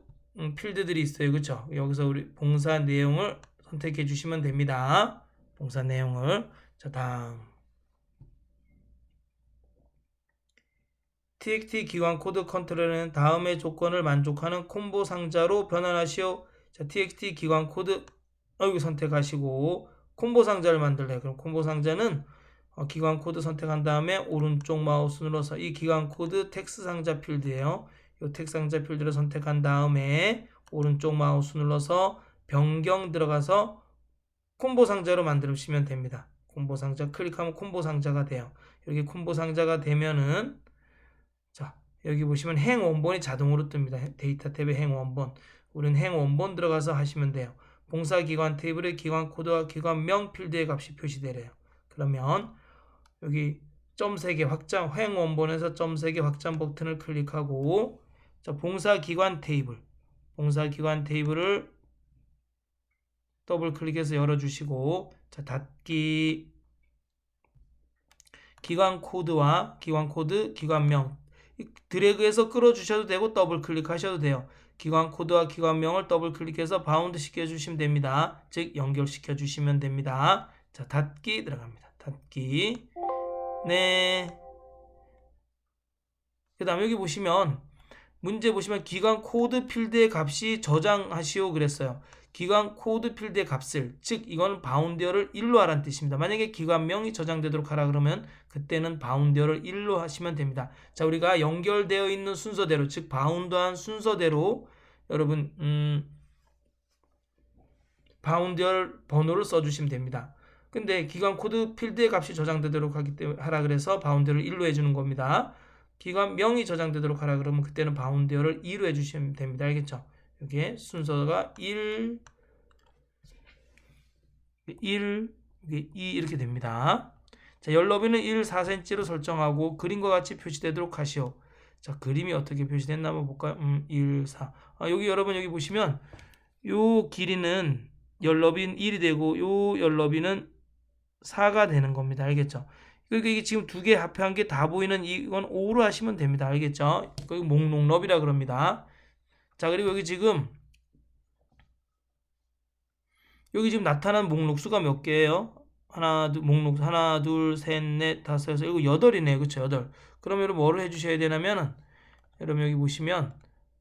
필드들이 있어요. 그쵸? 여기서 우리 봉사 내용을 선택해 주시면 됩니다. 봉사 내용을. 자, 다음. txt 기관 코드 컨트롤에는 다음의 조건을 만족하는 콤보 상자로 변환하시오. 자, txt 기관 코드 여기 선택하시고 콤보 상자를 만들래요. 그럼 콤보 상자는 기관 코드 선택한 다음에 오른쪽 마우스 눌러서 이 기관 코드 텍스트 상자 필드예요. 이 텍스트 상자 필드를 선택한 다음에 오른쪽 마우스 눌러서 변경 들어가서 콤보 상자로 만들시면 됩니다. 콤보 상자 클릭하면 콤보 상자가 돼요. 여기 콤보 상자가 되면은 자, 여기 보시면 행 원본이 자동으로 뜹니다. 데이터 탭에 행 원본. 우리는 행 원본 들어가서 하시면 돼요. 봉사기관 테이블의 기관 코드와 기관명 필드의 값이 표시되래요. 그러면 여기 점 3개 확장, 행 원본에서 점 3개 확장 버튼을 클릭하고 자, 봉사기관 테이블. 봉사기관 테이블을 더블 클릭해서 열어주시고 자, 닫기. 기관 코드와 기관 코드, 기관명 드래그해서 끌어주셔도 되고 더블 클릭하셔도 돼요. 기관 코드와 기관명을 더블 클릭해서 바운드 시켜주시면 됩니다. 즉 연결시켜 주시면 됩니다. 자, 닫기 들어갑니다. 닫기. 네. 그 다음 여기 보시면 문제 보시면 기관 코드 필드의 값이 저장하시오 그랬어요. 기관 코드 필드의 값을 즉 이건 바운드어를 1로 하라는 뜻입니다. 만약에 기관명이 저장되도록 하라 그러면 그때는 바운드어를 1로 하시면 됩니다. 자, 우리가 연결되어 있는 순서대로 즉 바운드한 순서대로 여러분 바운드어 번호를 써주시면 됩니다. 근데 기관 코드 필드의 값이 저장되도록 하기 때문에 하라 그래서 바운드어를 1로 해주는 겁니다. 기관명이 저장되도록 하라 그러면 그때는 바운드어를 2로 해주시면 됩니다. 알겠죠? 여기에 순서가 1, 2 이렇게 됩니다. 자, 열 너비는 1, 4cm로 설정하고 그림과 같이 표시되도록 하시오. 자, 그림이 어떻게 표시됐나 한번 볼까요? 1, 4. 여기 여러분 여기 보시면 요 길이는 열 너비는 1이 되고 요 열 너비는 4가 되는 겁니다. 알겠죠? 그러니까 이게 지금 두 개 합한 게 다 보이는 이건 5로 하시면 됩니다. 알겠죠? 거기 목록 너비라 그럽니다. 자, 그리고 여기 지금 나타난 목록 수가 몇 개예요? 목록 하나, 둘, 셋, 넷, 다섯, 여섯, 일곱, 8이네요. 그쵸? 8. 그럼 여러분 뭐를 해주셔야 되냐면은 여러분 여기 보시면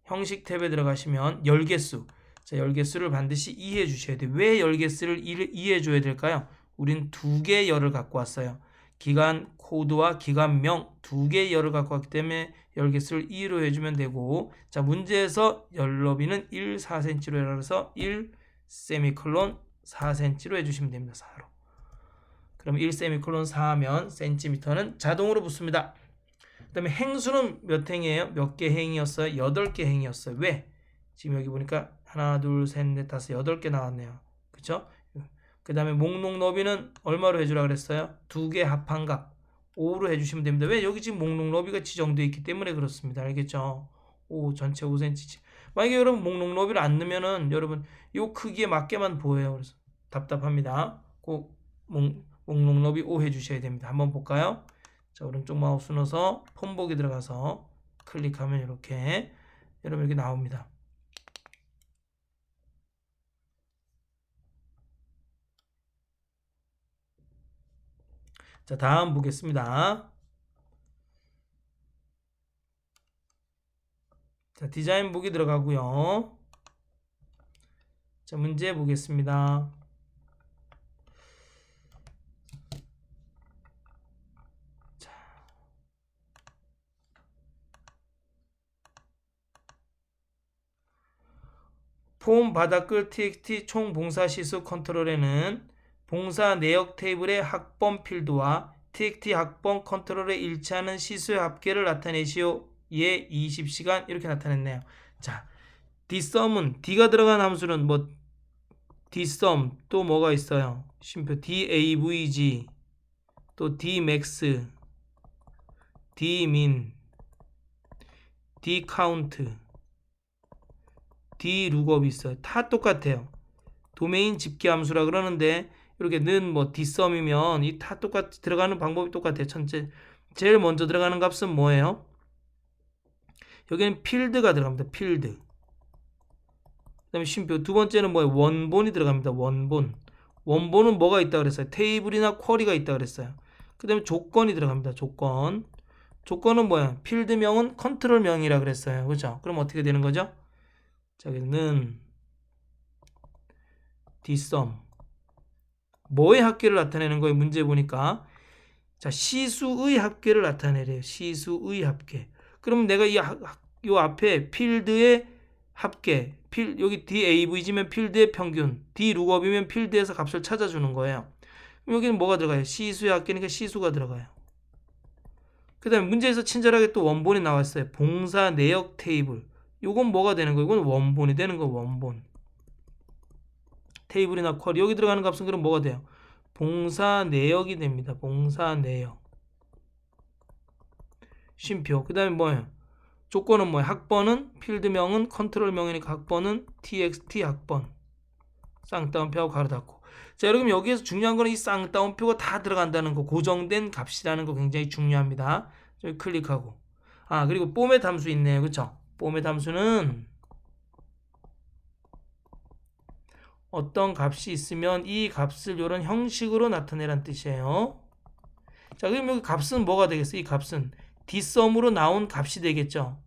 형식 탭에 들어가시면 열개수, 자 열개수를 반드시 이해해 주셔야 돼요. 왜 열개수를 이해해 줘야 될까요? 우린 두 개의 열을 갖고 왔어요. 기간 코드와 기간명 두 개의 열을 갖고 왔기 때문에 열개수를 2로 해주면 되고, 자 문제에서 열 너비는 1, 4cm로 해서 1 세미콜론 4cm로 해주시면 됩니다. 4로. 그럼 1 세미콜론 4하면 센티미터는 자동으로 붙습니다. 그 다음에 행수는 몇 행이에요? 몇 개 행이었어요? 8개 행이었어요. 왜? 지금 여기 보니까 하나, 둘, 셋, 넷, 다섯, 8개 나왔네요. 그쵸? 그 다음에 목록 너비는 얼마로 해주라 그랬어요? 2개 합한 값 5로 해주시면 됩니다. 왜? 여기 지금 목록 너비가 지정되어 있기 때문에 그렇습니다. 알겠죠? 5, 전체 5cm. 만약에 여러분 목록 너비를 안 넣으면은 여러분 요 크기에 맞게만 보여요. 그래서 답답합니다. 꼭 목록 너비 5 해주셔야 됩니다. 한번 볼까요? 자, 오른쪽 마우스 넣어서 폰 보기 들어가서 클릭하면 이렇게 여러분 이렇게 나옵니다. 자, 다음 보겠습니다. 자, 디자인 보기 들어가고요. 자, 문제 보겠습니다. 폼 바닥글 txt 총 봉사 시수 컨트롤에는 봉사 내역 테이블의 학번 필드와 txt 학번 컨트롤에 일치하는 시수의 합계를 나타내시오. 예 20시간 이렇게 나타냈네요. 자, dsum은 d가 들어간 함수는 뭐 dsum 또 뭐가 있어요? 쉼표 davg 또 dmax dmin dcount dlookup 있어요. 다 똑같아요. 도메인 집계 함수라 그러는데 이렇게 는 뭐 dsum이면 이 다 똑같이 들어가는 방법이 똑같아요. 전체 제일 먼저 들어가는 값은 뭐예요? 여기는 필드가 들어갑니다. 필드. 그다음에 쉼표 두 번째는 뭐예요? 원본이 들어갑니다. 원본. 원본은 뭐가 있다 그랬어요? 테이블이나 쿼리가 있다 그랬어요. 그다음에 조건이 들어갑니다. 조건. 조건은 뭐야? 필드명은 컨트롤명이라 그랬어요. 그죠? 그럼 어떻게 되는 거죠? 자, 여기는 dsum 뭐의 합계를 나타내는 거예요? 문제 보니까 자 시수의 합계를 나타내래요. 시수의 합계. 그럼 내가 이 앞에 필드의 합계, 여기 davg면 필드의 평균, dlookup이면 필드에서 값을 찾아주는 거예요. 그럼 여기는 뭐가 들어가요? 시수의 합계니까 시수가 들어가요. 그 다음에 문제에서 친절하게 또 원본이 나왔어요. 봉사 내역 테이블. 요건 뭐가 되는 거예요? 이건 원본이 되는 거. 원본. 테이블이나 쿼리 여기 들어가는 값은 그럼 뭐가 돼요? 봉사 내역이 됩니다. 봉사 내역. 쉼표. 그 다음에 뭐예요? 조건은 뭐예요? 학번은 필드명은 컨트롤명이니까 학번은 txt 학번. 쌍따옴표하고 가로 닫고. 자, 여러분 여기에서 중요한 거는 이 쌍따옴표가 다 들어간다는 거, 고정된 값이라는 거 굉장히 중요합니다. 여기 클릭하고. 아, 그리고 포맷 함수 있네요. 그쵸? 포맷 함수는 어떤 값이 있으면 이 값을 이런 형식으로 나타내란 뜻이에요. 자, 그럼 여기 값은 뭐가 되겠어요? 이 값은 dsum으로 나온 값이 되겠죠.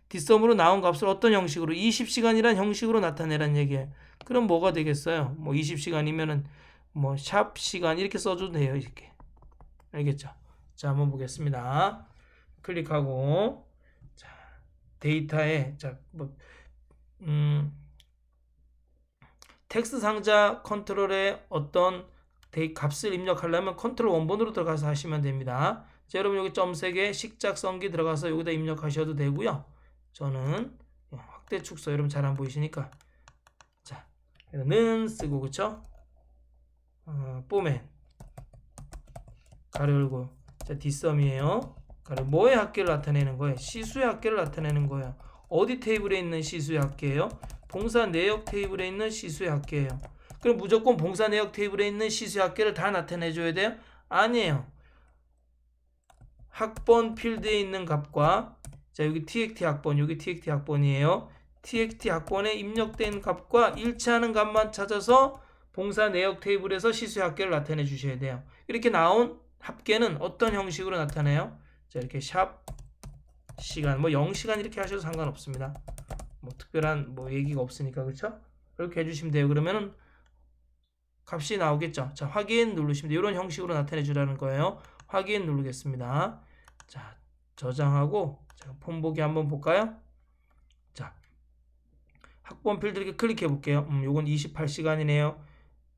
dsum으로 나온 값을 어떤 형식으로? 20시간이란 형식으로 나타내란 얘기예요. 그럼 뭐가 되겠어요? 뭐 20시간이면은 뭐 샵 시간 이렇게 써줘도 돼요. 이렇게. 알겠죠? 자, 한번 보겠습니다. 클릭하고 자, 데이터에 텍스트 상자 컨트롤에 어떤 값을 입력하려면 컨트롤 원본으로 들어가서 하시면 됩니다. 자, 여러분 여기 점 3개 식작성기 들어가서 여기다 입력하셔도 되고요. 저는 확대 축소 여러분 잘 안 보이시니까 자, 는 쓰고 그쵸? 포맷 가로 열고 자, dsum이에요. 가로 뭐의 합계를 나타내는 거예요? 시수의 합계를 나타내는 거예요. 어디 테이블에 있는 시수의 합계예요? 봉사 내역 테이블에 있는 시수의 합계예요. 그럼 무조건 봉사 내역 테이블에 있는 시수의 합계를 다 나타내줘야 돼요? 아니에요. 학번 필드에 있는 값과 자 여기 txt 학번, 여기 txt 학번이에요. txt 학번에 입력된 값과 일치하는 값만 찾아서 봉사 내역 테이블에서 시수의 합계를 나타내 주셔야 돼요. 이렇게 나온 합계는 어떤 형식으로 나타내요? 자, 이렇게 샵 시간, 뭐 0시간 이렇게 하셔도 상관없습니다. 뭐 특별한 뭐 얘기가 없으니까, 그렇죠? 그렇게 해주시면 돼요. 그러면은 값이 나오겠죠. 자, 확인 누르시면 돼요. 이런 형식으로 나타내 주라는 거예요. 확인 누르겠습니다. 자, 저장하고 자, 폰 보기 한번 볼까요? 자, 학번 필드 이렇게 클릭해 볼게요. 요건 28시간이네요.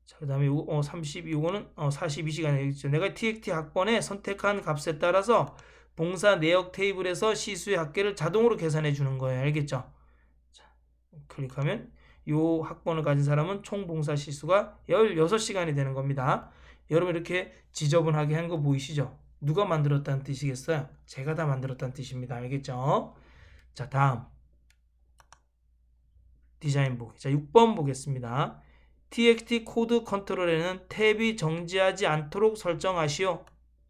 자, 그 다음에 요거 요거는 42시간이겠죠. 내가 TXT 학번에 선택한 값에 따라서 봉사 내역 테이블에서 시수의 합계를 자동으로 계산해 주는 거예요. 알겠죠? 자, 클릭하면 요 학번을 가진 사람은 총 봉사 시수가 16시간이 되는 겁니다. 여러분 이렇게 지저분하게 한 거 보이시죠? 누가 만들었다는 뜻이겠어요? 제가 다 만들었다는 뜻입니다. 알겠죠? 자, 다음 디자인 보기. 자, 6번 보겠습니다. TXT 코드 컨트롤에는 탭이 정지하지 않도록 설정하시오.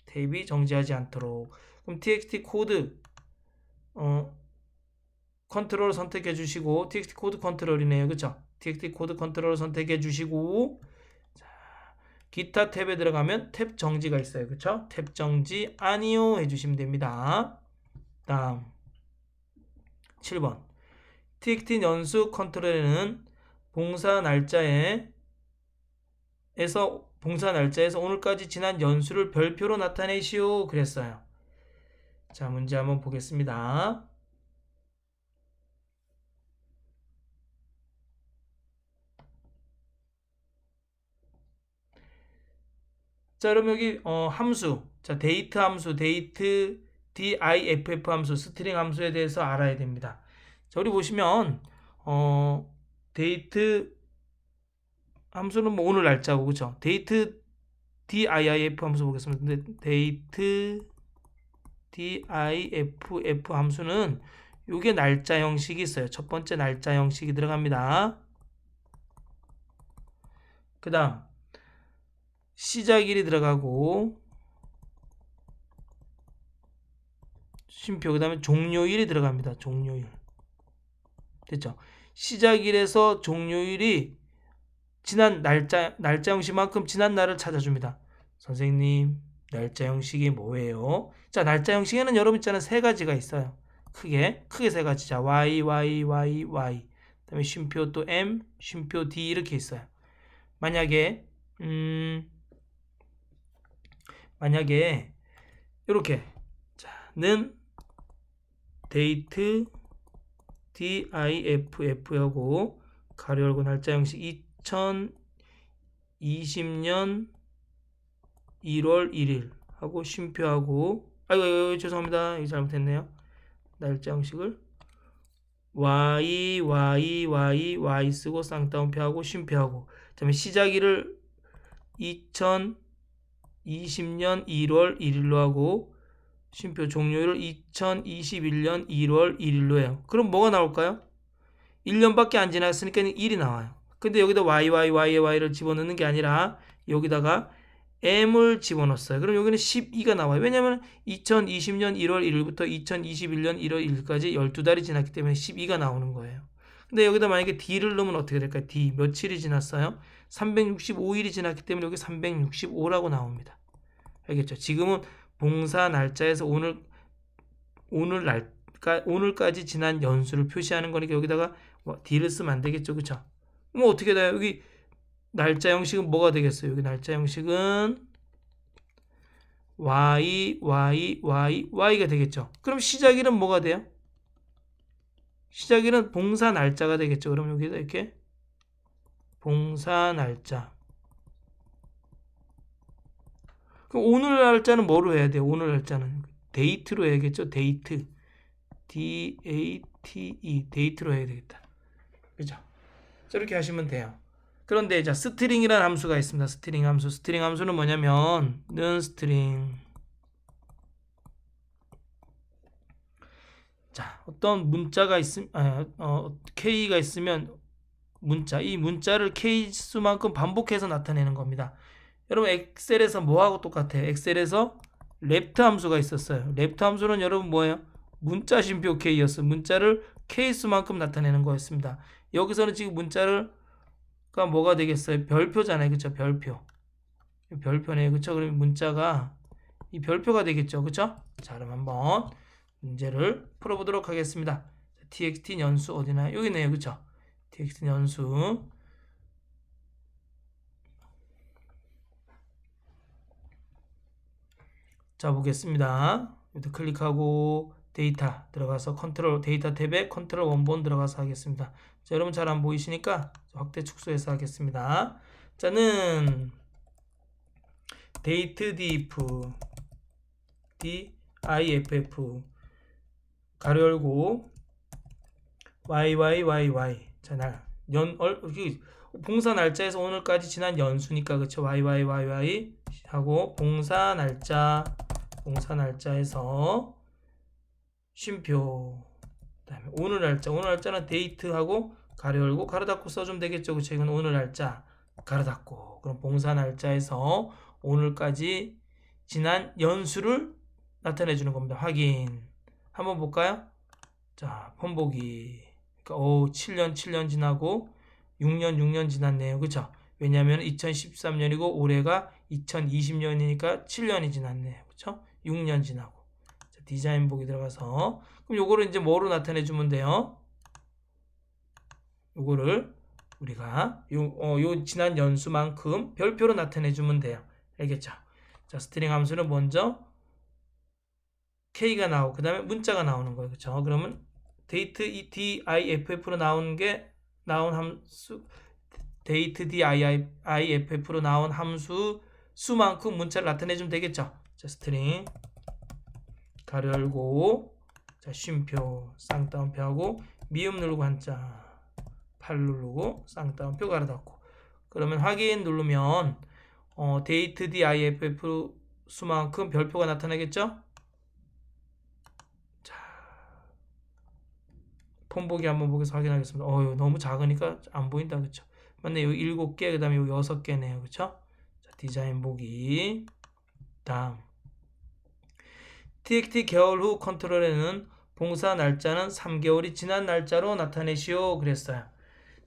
탭이 정지하지 않도록. 그럼 TXT 코드 컨트롤 선택해 주시고, TXT 코드 컨트롤이네요. 그쵸? TXT 코드 컨트롤 선택해 주시고, 자, 기타 탭에 들어가면 탭 정지가 있어요. 그쵸? 탭 정지 아니요 해주시면 됩니다. 다음 7번 TXT 연수 컨트롤에는 봉사 날짜에서 오늘까지 지난 연수를 별표로 나타내시오 그랬어요. 자, 문제 한번 보겠습니다. 자, 그럼 여기 함수, 자, 데이트 함수, 데이트 diff 함수, 스트링 함수에 대해서 알아야 됩니다. 자, 우리 보시면 데이트 함수는 뭐 오늘 날짜고, 그쵸? 데이트 diff 함수 보겠습니다. 근데 데이트 diff 함수는 요게 날짜 형식이 있어요. 첫 번째 날짜 형식이 들어갑니다. 그 다음 시작일이 들어가고 쉼표, 그 다음에 종료일이 들어갑니다. 종료일. 됐죠? 시작일에서 종료일이 지난 날짜 형식만큼 지난 날을 찾아줍니다. 선생님, 날짜 형식이 뭐예요? 자, 날짜 형식에는 여러분 있잖아요. 세 가지가 있어요. 크게 세 가지. 자, y, 그다음에 쉼표 또 m, 쉼표 d 이렇게 있어요. 만약에 이렇게 자는 데이트 diff하고 가로 열고 날짜 형식 2020년 1월 1일 하고 쉼표하고 아이고 죄송합니다. 이거 잘못했네요. 날짜 형식을 y 쓰고 쌍따옴표하고 쉼표하고 그다음에 시작일을 2020년 1월 1일로 하고 쉼표 종료일을 2021년 1월 1일로 해요. 그럼 뭐가 나올까요? 1년밖에 안 지났으니까 1이 나와요. 근데 여기다 y를 집어넣는 게 아니라 여기다가 m을 집어넣었어요. 그럼 여기는 12가 나와요. 왜냐하면 2020년 1월 1일부터 2021년 1월 1일까지 12달이 지났기 때문에 12가 나오는 거예요. 근데 여기다 만약에 d를 넣으면 어떻게 될까요? d 며칠이 지났어요? 365일이 지났기 때문에 여기 365라고 나옵니다. 알겠죠? 지금은 봉사 날짜에서 오늘까지 지난 연수를 표시하는 거니까 여기다가 d를 쓰면 안 되겠죠, 그렇죠? 뭐 어떻게 돼요? 여기 날짜 형식은 뭐가 되겠어요? 여기 날짜 형식은 y가 되겠죠. 그럼 시작일은 뭐가 돼요? 시작일은 봉사 날짜가 되겠죠. 그럼 여기다 이렇게 봉사 날짜. 그럼 오늘 날짜는 뭐로 해야 돼요? 오늘 날짜는 데이트로 해야겠죠. 데이트 DATE 데이트로 해야 되겠다. 그죠? 이렇게 하시면 돼요. 그런데 자, 스트링이라는 함수가 있습니다. 스트링 함수는 뭐냐면 스트링. 자, 어떤 문자가 K가 있으면 이 문자를 K 수만큼 반복해서 나타내는 겁니다. 여러분 엑셀에서 뭐하고 똑같아요? 엑셀에서 랩트 함수가 있었어요. 랩트 함수는 여러분 뭐예요? 문자 쉼표 K였어요. 문자를 K 수만큼 나타내는 거였습니다. 여기서는 지금 문자가 뭐가 되겠어요? 별표잖아요. 그쵸? 별표네요. 그쵸? 그러면 문자가 이 별표가 되겠죠. 그쵸? 자, 그럼 한번 문제를 풀어보도록 하겠습니다. txt 연수 어디나요? 여기 있네요. 그쵸? txt 연수. 자, 보겠습니다. 여기 클릭하고 데이터 들어가서 컨트롤 데이터 탭에 컨트롤 원본 들어가서 하겠습니다. 자, 여러분 잘 안 보이시니까 확대 축소해서 하겠습니다. 자는 date diff diff 가로 열고 yyyy 자, 봉사 날짜에서 오늘까지 지난 연수니까 그쵸? yyyy 하고 봉사 날짜에서 쉼표 그다음에 오늘 날짜는 데이트하고 가로 열고 가로 닫고 써주면 되겠죠. 그쵸? 이건 오늘 날짜 가로 닫고 그럼 봉사 날짜에서 오늘까지 지난 연수를 나타내 주는 겁니다. 확인 한번 볼까요? 자, 폰보기. 그러니까 7년 지나고 6년 지났네요. 그쵸? 왜냐하면 2013년이고 올해가 2020년이니까 7년이 지났네요. 그쵸? 6년 지나고. 자, 디자인 보기 들어가서 그럼 요거를 이제 뭐로 나타내 주면 돼요? 요거를 우리가 요 지난 연수만큼 별표로 나타내 주면 돼요. 알겠죠? 자, 스트링 함수는 먼저 K가 나오고 그 다음에 문자가 나오는 거예요. 그쵸? 그러면 date diff로 나온 함수 date diff로 나온 함수 수만큼 문자를 나타내주면 되겠죠. 자, 스트링 가로 열고 자, 쉼표 쌍따옴표 하고 미음 누르고 한자 8 누르고 쌍따옴표 가로 닫고 그러면 확인 누르면 date diff 수만큼 별표가 나타나겠죠. 폰보기 한번 보겠습니다. 확인하겠습니다. 너무 작으니까 안 보인다. 그쵸? 맞네. 여기 7개, 그 다음에 여기 6개네요. 그쵸? 자, 디자인 보기. 다음. txt 개월 후 컨트롤에는 봉사 날짜는 3개월이 지난 날짜로 나타내시오. 그랬어요.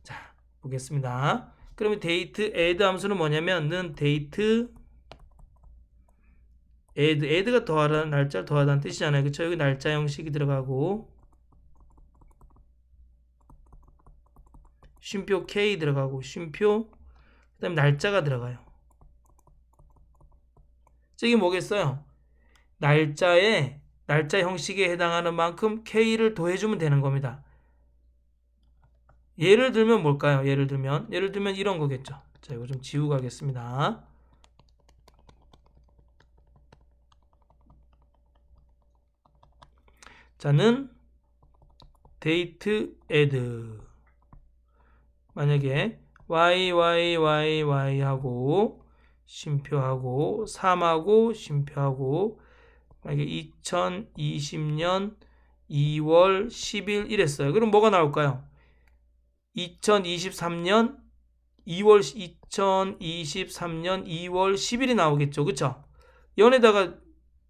자, 보겠습니다. 그러면 date add 함수는 뭐냐면, date add가 더하다, 날짜를 더하다는 뜻이잖아요. 그쵸? 여기 날짜 형식이 들어가고, 쉼표 K 들어가고 쉼표 그 다음에 날짜가 들어가요. 이게 뭐겠어요? 날짜 형식에 해당하는 만큼 K를 더해주면 되는 겁니다. 예를 들면 뭘까요? 예를 들면 이런 거겠죠. 자, 이거 좀 지우고 가겠습니다. 자는 date add 만약에 y하고 쉼표하고 3하고 쉼표하고 만약에 2020년 2월 10일 이랬어요. 그럼 뭐가 나올까요? 2023년 2월 10일이 나오겠죠. 그쵸? 연에다가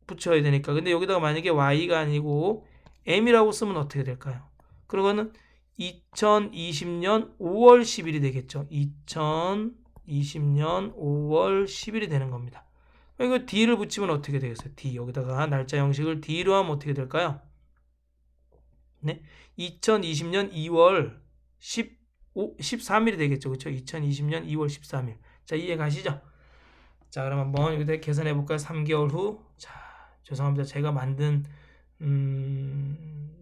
붙여야 되니까. 근데 여기다가 만약에 y가 아니고 m이라고 쓰면 어떻게 될까요? 그러고는 2020년 5월 10일이 되겠죠. 2020년 5월 10일이 되는 겁니다. 이거 D를 붙이면 어떻게 되겠어요? D. 여기다가 날짜 형식을 D로 하면 어떻게 될까요? 네. 2020년 2월 13일이 되겠죠. 그렇죠? 2020년 2월 13일. 자, 이해 가시죠? 자, 그럼 한번 여기다 계산해 볼까요? 3개월 후. 자, 죄송합니다. 제가 만든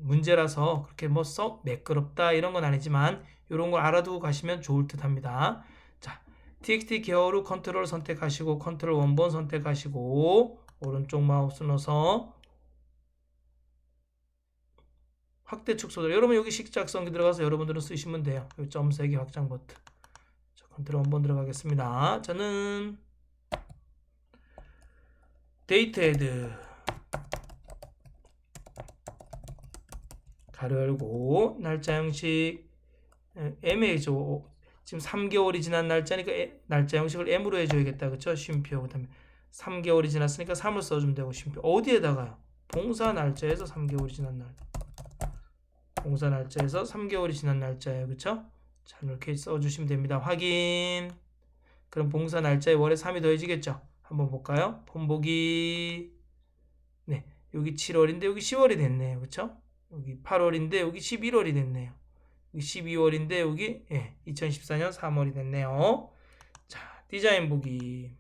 문제라서 그렇게 뭐 썩 매끄럽다 이런 건 아니지만 이런 걸 알아두고 가시면 좋을 듯 합니다. 자, txt 개월 후 컨트롤 선택하시고 컨트롤 원본 선택하시고 오른쪽 마우스 넣어서 확대 축소들. 여러분 여기 식작성기 들어가서 여러분들은 쓰시면 돼요. 여기 점 3개 확장 버튼. 자, 컨트롤 원본 들어가겠습니다. 저는 데이트 헤드 가로 열고 날짜 형식 M이죠. 지금 3개월이 지난 날짜니까 날짜 형식을 M으로 해줘야겠다. 그쵸? 쉼표. 그 다음에 3개월이 지났으니까 3을 써주면 되고 쉼표. 어디에다가요? 봉사 날짜에서 3개월이 지난 날. 봉사 날짜에서 3개월이 지난 날짜예요. 그쵸? 자, 이렇게 써주시면 됩니다. 확인. 그럼 봉사 날짜에 월에 3이 더해지겠죠? 한번 볼까요? 폰보기. 네, 여기 7월인데 여기 10월이 됐네요. 그쵸? 여기 8월인데 여기 11월이 됐네요. 여기 12월인데 여기 2014년 3월이 됐네요. 자, 디자인 보기.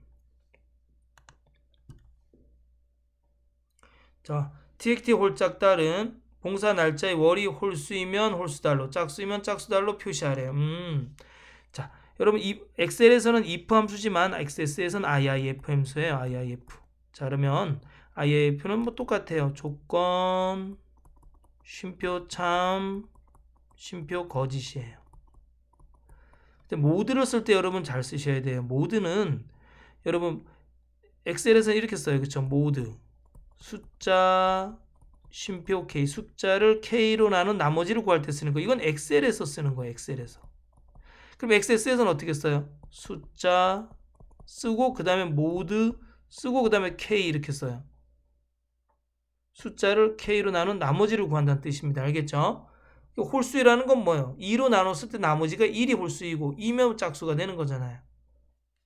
자, TXT 홀짝달은 봉사 날짜의 월이 홀수이면 홀수달로, 짝수이면 짝수달로 표시하래요. 자, 여러분 엑셀에서는 if 함수지만 XS에서는 IIF 함수예요. IIF. 자, 그러면 IIF는 뭐 똑같아요. 조건, 쉼표 참, 쉼표 거짓이에요. 근데 모드를 쓸 때 여러분 잘 쓰셔야 돼요. 모드는 여러분 엑셀에서는 이렇게 써요. 그쵸? 모드. 숫자, 쉼표 K, 숫자를 K로 나눈 나머지를 구할 때 쓰는 거. 이건 엑셀에서 쓰는 거예요. 엑셀에서. 그럼 XS에서는 어떻게 써요? 숫자 쓰고 그 다음에 모드 쓰고 그 다음에 K 이렇게 써요. 숫자를 K로 나눈 나머지를 구한다는 뜻입니다. 알겠죠? 홀수라는 건 뭐예요? 2로 나눴을 때 나머지가 1이 홀수이고 2면 짝수가 되는 거잖아요.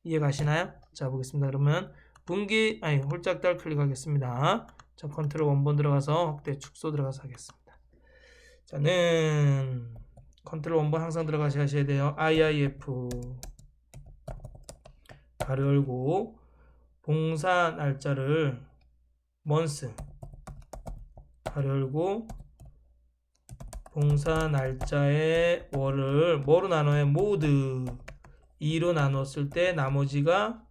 이해가시나요? 자, 보겠습니다. 그러면 홀짝달 클릭하겠습니다. 자, 컨트롤 원본 들어가서 확대 축소 들어가서 하겠습니다. 자는 컨트롤 원본 항상 들어가셔야 돼요. IIF 가로 열고 봉사 날짜를 month 가로 열고 봉사 날짜의 월을 뭐로 나눠요? 모드 2로 나눴을 때 나머지가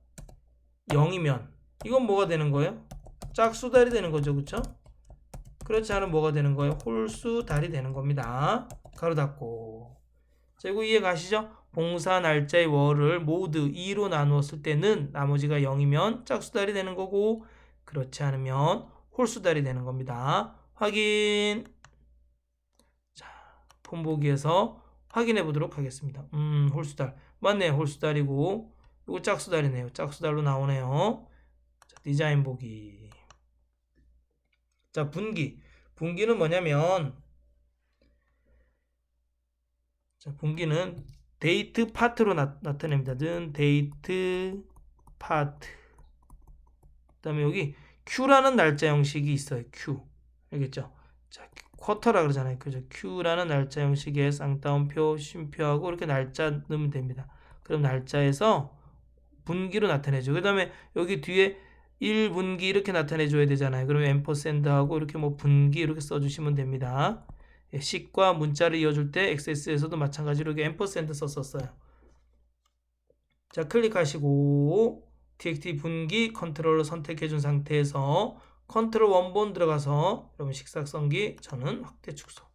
0이면 이건 뭐가 되는 거예요? 짝수달이 되는 거죠. 그쵸? 그렇지 않으면 뭐가 되는 거예요? 홀수달이 되는 겁니다. 가로 닫고. 자, 이거 이해 가시죠? 봉사 날짜의 월을 모두 2로 나누었을 때는 나머지가 0이면 짝수달이 되는 거고 그렇지 않으면 홀수달이 되는 겁니다. 확인. 자, 폰보기에서 확인해 보도록 하겠습니다. 홀수달. 맞네요. 홀수달이고 이거 짝수달이네요. 짝수달로 나오네요. 자, 디자인 보기. 자, 분기. 분기는 뭐냐면 자, 분기는 데이트 파트로 나타냅니다. 는 데이트 파트. 그다음에 여기 Q라는 날짜 형식이 있어요. Q. 알겠죠? 자, 쿼터라 그러잖아요. 그죠? Q라는 날짜 형식의 쌍따옴표, 쉼표하고 이렇게 날짜 넣으면 됩니다. 그럼 날짜에서 분기로 나타내죠. 그다음에 여기 뒤에 1분기 이렇게 나타내 줘야 되잖아요. 그러면 앰퍼샌드하고 이렇게 뭐 분기 이렇게 써 주시면 됩니다. 식과 문자를 이어줄 때 XS에서도 마찬가지로 이렇게 앰퍼샌드 썼었어요. 자, 클릭하시고 TXT 분기 컨트롤러 선택해 준 상태에서 컨트롤 원본 들어가서 여러분 식사성기 저는 확대 축소는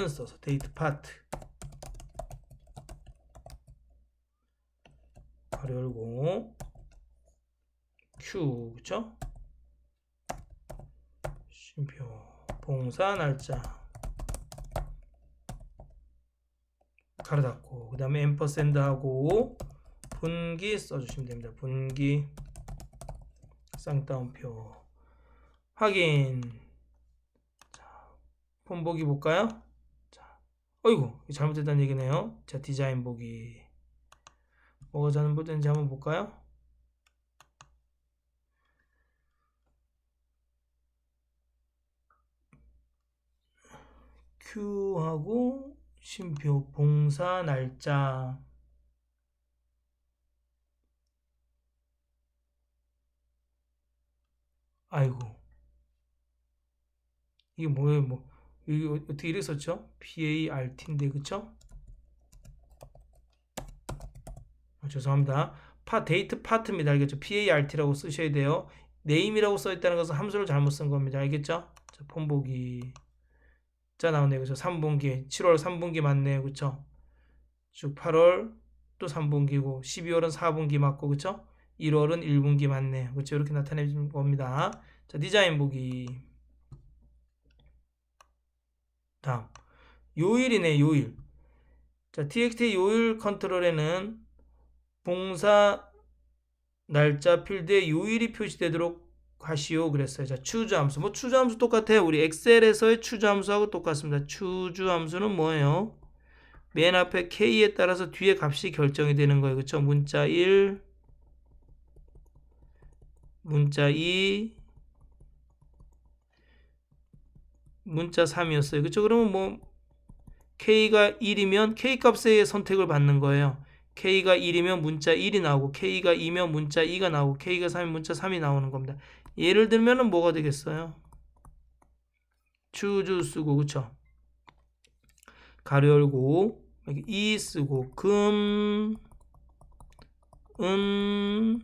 써서 데이트 파트 가로 열고 Q 그쵸? 쉼표 봉사 날짜 가로 닫고 그 다음에 앰퍼샌드하고 분기 써주시면 됩니다. 분기 쌍따옴표 확인. 자, 폰 보기 볼까요? 자, 어이구 잘못됐다는 얘기네요. 자, 디자인 보기 뭐가 잘못됐는지 한번 볼까요? Q하고 쉼표 봉사 날짜 아이고 이게 뭐예요? 뭐 이게 어떻게 이렇게 썼죠? PART인데 그쵸? 죄송합니다. 데이트 파트입니다. 알겠죠? PART라고 쓰셔야 돼요. 네임이라고 써있다는 것은 함수를 잘못 쓴 겁니다. 알겠죠? 자, 폰 보기 자, 나오네요. 그죠? 3분기 7월 3분기 맞네요. 그쵸? 쭉 8월 또 3분기고 12월은 4분기 맞고 그쵸? 1월은 1분기 맞네요. 그쵸? 이렇게 나타내는 겁니다. 자, 디자인 보기 다음 요일이네. 요일. 자, TXT 요일 컨트롤에는 봉사 날짜 필드에 요일이 표시되도록 하시오 그랬어요. 자, 추주 함수. 뭐 추주 함수 똑같아요. 우리 엑셀에서의 추주 함수하고 똑같습니다. 추주 함수는 뭐예요? 맨 앞에 K에 따라서 뒤에 값이 결정이 되는 거예요. 그쵸? 문자 1, 문자 2, 문자 3이었어요. 그쵸? 그러면 뭐 K가 1이면 K 값의 선택을 받는 거예요. K가 1이면 문자 1이 나오고 K가 2면 문자 2가 나오고 K가 3이면 문자 3이 나오는 겁니다. 예를 들면은 뭐가 되겠어요? choose 쓰고 그쵸? 가로 열고 이 쓰고 금, 은,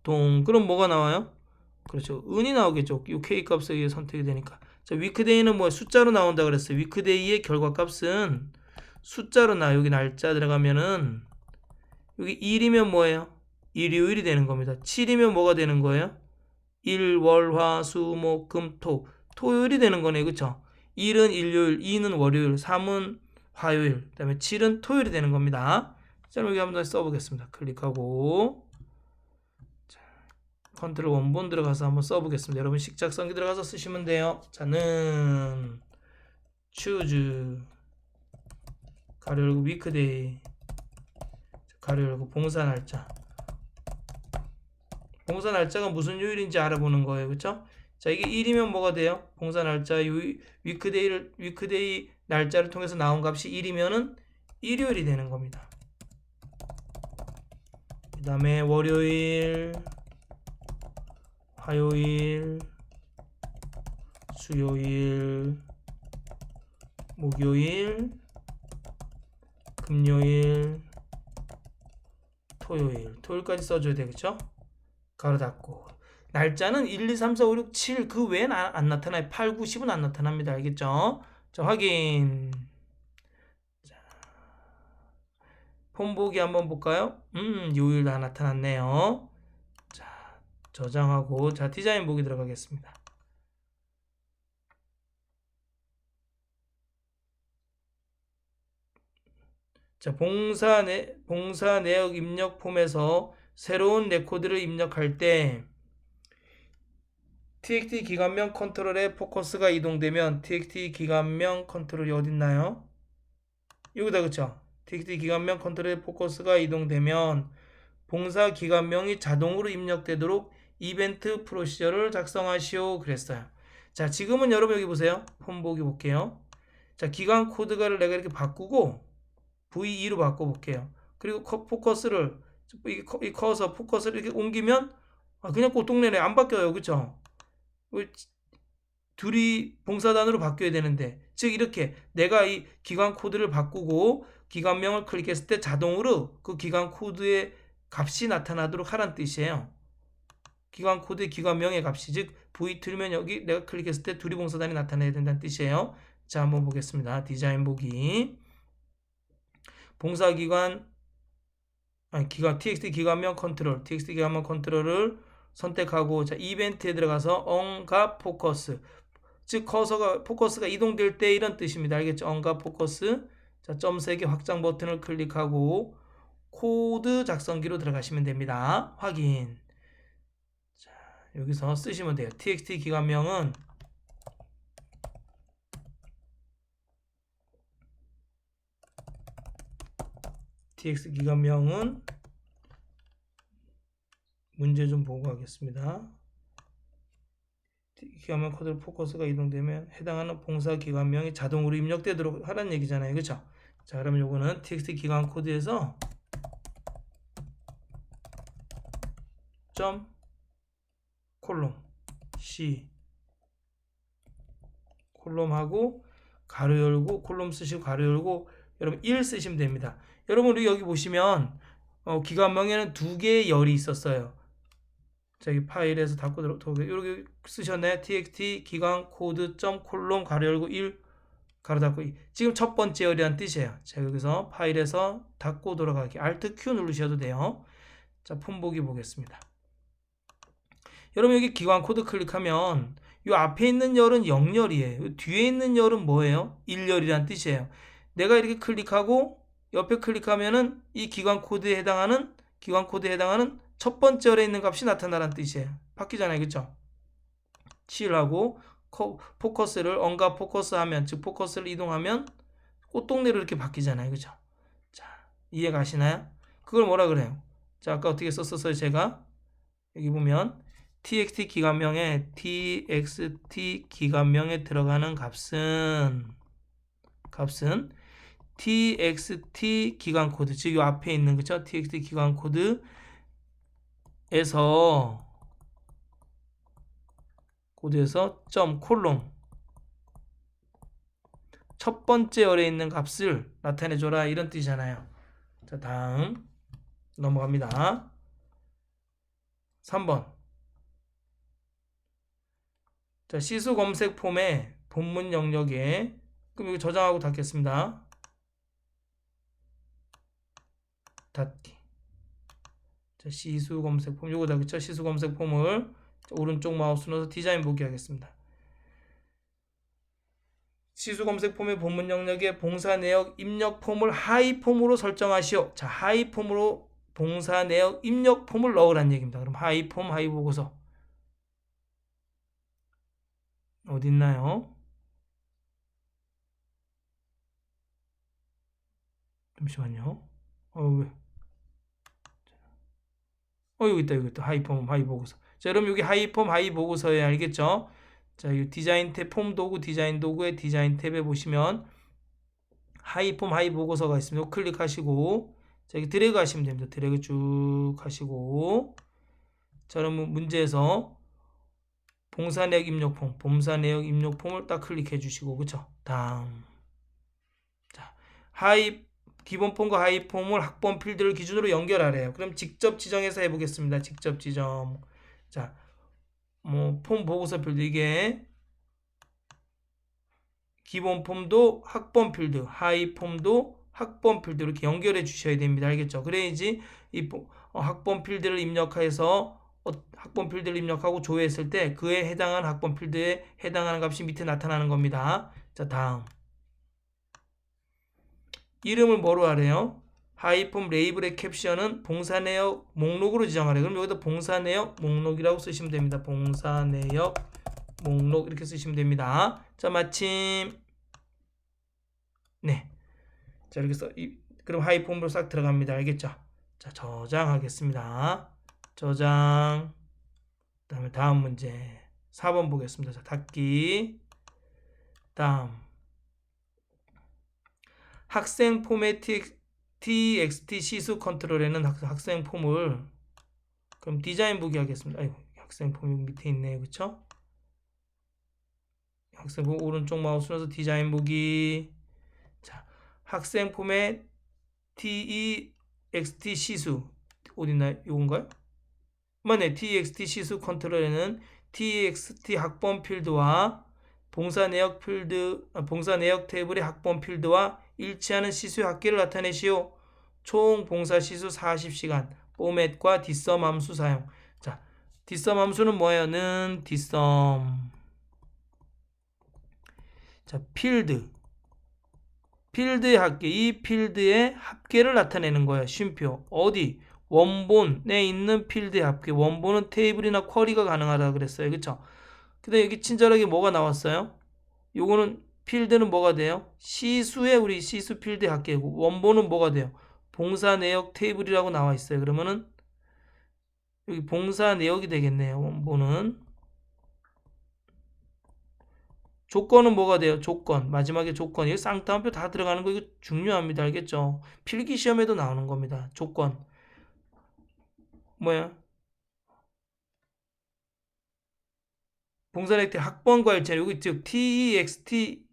동 그럼 뭐가 나와요? 그렇죠. 은이 나오겠죠. 이 K 값에 의해 선택이 되니까. 자, 위크데이는 뭐 숫자로 나온다 그랬어요. 위크데이의 결과값은 숫자로 나. 여기 날짜 들어가면은 여기 1이면 뭐예요? 일요일이 되는 겁니다. 7이면 뭐가 되는 거예요? 일, 월, 화, 수, 목, 금, 토. 토요일이 되는 거네. 그쵸? 1은 일요일, 2는 월요일, 3은 화요일, 그 다음에 7은 토요일이 되는 겁니다. 자, 여기 한번 써보겠습니다. 클릭하고 컨트롤 원본 들어가서 한번 써보겠습니다. 여러분 식작성기 들어가서 쓰시면 돼요. 자, 는 choose 가로 열고 weekday 가로 열고 봉사 날짜. 봉사 날짜가 무슨 요일인지 알아보는 거예요. 그쵸? 자, 이게 1이면 뭐가 돼요? 봉사 날짜 위크데이 날짜를 통해서 나온 값이 1이면은 일요일이 되는 겁니다. 그 다음에 월요일, 화요일, 수요일, 목요일, 금요일, 토요일까지 써줘야 되겠죠? 가로 닫고 날짜는 1, 2, 3, 4, 5, 6, 7 그 외엔 안 나타나요. 8, 9, 10은 안 나타납니다. 알겠죠? 자, 확인. 자, 폰 보기 한번 볼까요? 요일 다 나타났네요. 자, 저장하고 자, 디자인 보기 들어가겠습니다. 자, 봉사 내역 입력 폼에서 새로운 레코드를 입력할 때 txt 기관명 컨트롤에 포커스가 이동되면 txt 기관명 컨트롤이 어딨나요? 여기다 그쵸? txt 기관명 컨트롤에 포커스가 이동되면 봉사 기관명이 자동으로 입력되도록 이벤트 프로시저를 작성하시오 그랬어요. 자, 지금은 여러분 여기 보세요. 폼 보기 볼게요. 자, 기관 코드가를 내가 이렇게 바꾸고 V2로 바꿔볼게요. 그리고 포커스를 이 커서 포커스를 이렇게 옮기면 그냥 꽃동네네 안 바뀌어요. 그쵸? 둘이 봉사단으로 바뀌어야 되는데 즉 이렇게 내가 이 기관 코드를 바꾸고 기관명을 클릭했을 때 자동으로 그 기관 코드의 값이 나타나도록 하라는 뜻이에요. 기관 코드의 기관명의 값이 즉 V2면 여기 내가 클릭했을 때 둘이 봉사단이 나타나야 된다는 뜻이에요. 자, 한번 보겠습니다. 디자인 보기 봉사기관 txt 기관명 컨트롤을 선택하고 자, 이벤트에 들어가서 on과 포커스 즉 포커스가 이동될 때 이런 뜻입니다. 알겠죠? on과 포커스 자, 점 3개 확장 버튼을 클릭하고 코드 작성기로 들어가시면 됩니다. 확인. 자, 여기서 쓰시면 돼요. txt 기관명은 문제 좀 보고 하겠습니다. 기관명 코드 포커스가 이동되면 해당하는 봉사 기관명이 자동으로 입력되도록 하라는 얘기잖아요. 그렇죠? 자, 그러면 요거는 txt 기관 코드에서 점 콜롬 C 콜롬하고 가로 열고 콜롬 쓰시고 가로 열고 여러분 1 쓰시면 됩니다. 여러분 우리 여기 보시면 기관명에는 두 개의 열이 있었어요. 저기 파일에서 닫고 이렇게 쓰셨나요? txt 기관 코드 점 콜롬 가로 열고 1 가로 닫고 2 지금 첫 번째 열이란 뜻이에요. 자, 여기서 파일에서 닫고 돌아가기 Alt Q 누르셔도 돼요. 자, 폰 보기 보겠습니다. 여러분 여기 기관 코드 클릭하면 이 앞에 있는 열은 0열이에요. 뒤에 있는 열은 뭐예요? 1열이란 뜻이에요. 내가 이렇게 클릭하고 옆에 클릭하면은 이 기관 코드에 해당하는 첫 번째 열에 있는 값이 나타나라는 뜻이에요. 바뀌잖아요. 그쵸? 7하고 포커스를 on과 포커스 하면 즉 포커스를 이동하면 꽃동네로 이렇게 바뀌잖아요. 그죠? 자, 이해 가시나요? 그걸 뭐라 그래요? 자, 아까 어떻게 썼었어요? 제가 여기 보면 txt 기간명에 들어가는 값은 txt 기간 코드, 즉 이 앞에 있는 그쵸? txt 기간 코드에서 점 콜론 첫 번째 열에 있는 값을 나타내줘라, 이런 뜻이잖아요. 자, 다음 넘어갑니다. 3번. 자, 시수 검색 폼의 본문 영역에, 그럼 이거 저장하고 닫겠습니다. 닫기. 자, 시수 검색 폼, 요거다, 그쵸? 시수 검색 폼을 오른쪽 마우스 눌러서 디자인 보기 하겠습니다. 시수 검색 폼의 본문 영역에 봉사 내역 입력 폼을 하이 폼으로 설정하시오. 자, 하이 폼으로 봉사 내역 입력 폼을 넣으란 얘기입니다. 그럼 하이 폼, 하이 보고서 어디 있나요? 잠시만요. 왜? 여기 있다. 하이 폼, 하이 보고서. 자, 여러분 여기 하이 폼, 하이 보고서에 알겠죠? 자, 이 디자인 탭, 폼 도구, 디자인 도구의 디자인 탭에 보시면 하이 폼, 하이 보고서가 있습니다. 클릭하시고, 자, 여기 드래그 하시면 됩니다. 드래그 쭉 하시고, 자, 그러면 문제에서 봉사 내역 입력 폼, 봉사 내역 입력 폼을 딱 클릭해 주시고, 그쵸? 다음. 자, 기본 폼과 하이 폼을 학번 필드를 기준으로 연결하래요. 그럼 직접 지정해서 해보겠습니다. 직접 지정. 자, 폼 보고서 필드, 이게 기본 폼도 학번 필드, 하이 폼도 학번 필드 이렇게 연결해 주셔야 됩니다. 알겠죠? 그래야지 이 학번 필드를 입력해서 학번 필드를 입력하고 조회했을 때 그에 해당하는 학번 필드에 해당하는 값이 밑에 나타나는 겁니다. 자, 다음. 이름을 뭐로 하래요? 하이폼 레이블의 캡션은 봉사 내역 목록으로 지정하래요. 그럼 여기다 봉사 내역 목록이라고 쓰시면 됩니다. 봉사 내역 목록 이렇게 쓰시면 됩니다. 자, 마침 네. 자, 이렇게 그럼 하이폼으로 싹 들어갑니다. 알겠죠? 자, 저장하겠습니다. 저장. 그다음에 다음 문제 4번 보겠습니다. 자, 닫기. 다음. 학생 폼의 txt 시수 컨트롤에는 학생 폼을, 그럼 디자인 보기 하겠습니다. 아이고, 학생 폼 여기 밑에 있네요. 그쵸? 학생 폼 오른쪽 마우스 눌러서 디자인 보기. 자, 학생 폼의 txt 시수 어딨나요? 요건가요? 맞네. txt 시수 컨트롤에는 txt 학번 필드와 봉사 내역 테이블의 학번 필드와 일치하는 시수의 합계를 나타내시오. 총 봉사 시수 40시간, 포맷과 뒷섬 함수 사용. 자, 뒷섬 함수는 뭐예요? 는 뒷섬. 자, 필드의 합계, 이 필드의 합계를 나타내는 거예요. 쉼표. 어디? 원본에 있는 필드의 합계. 원본은 테이블이나 쿼리가 가능하다 그랬어요. 그쵸? 근데 여기 친절하게 뭐가 나왔어요? 요거는 필드는 뭐가 돼요? 시수의 우리 시수 필드의 합계고, 원본은 뭐가 돼요? 봉사 내역 테이블이라고 나와 있어요. 그러면은 여기 봉사 내역이 되겠네요. 원본은. 조건은 뭐가 돼요? 조건. 마지막에 조건. 이거 쌍따옴표 다 들어가는 거 이거 중요합니다. 알겠죠? 필기 시험에도 나오는 겁니다. 조건. 뭐야? 봉사 내역 학번과 일치하는, 여기 즉 text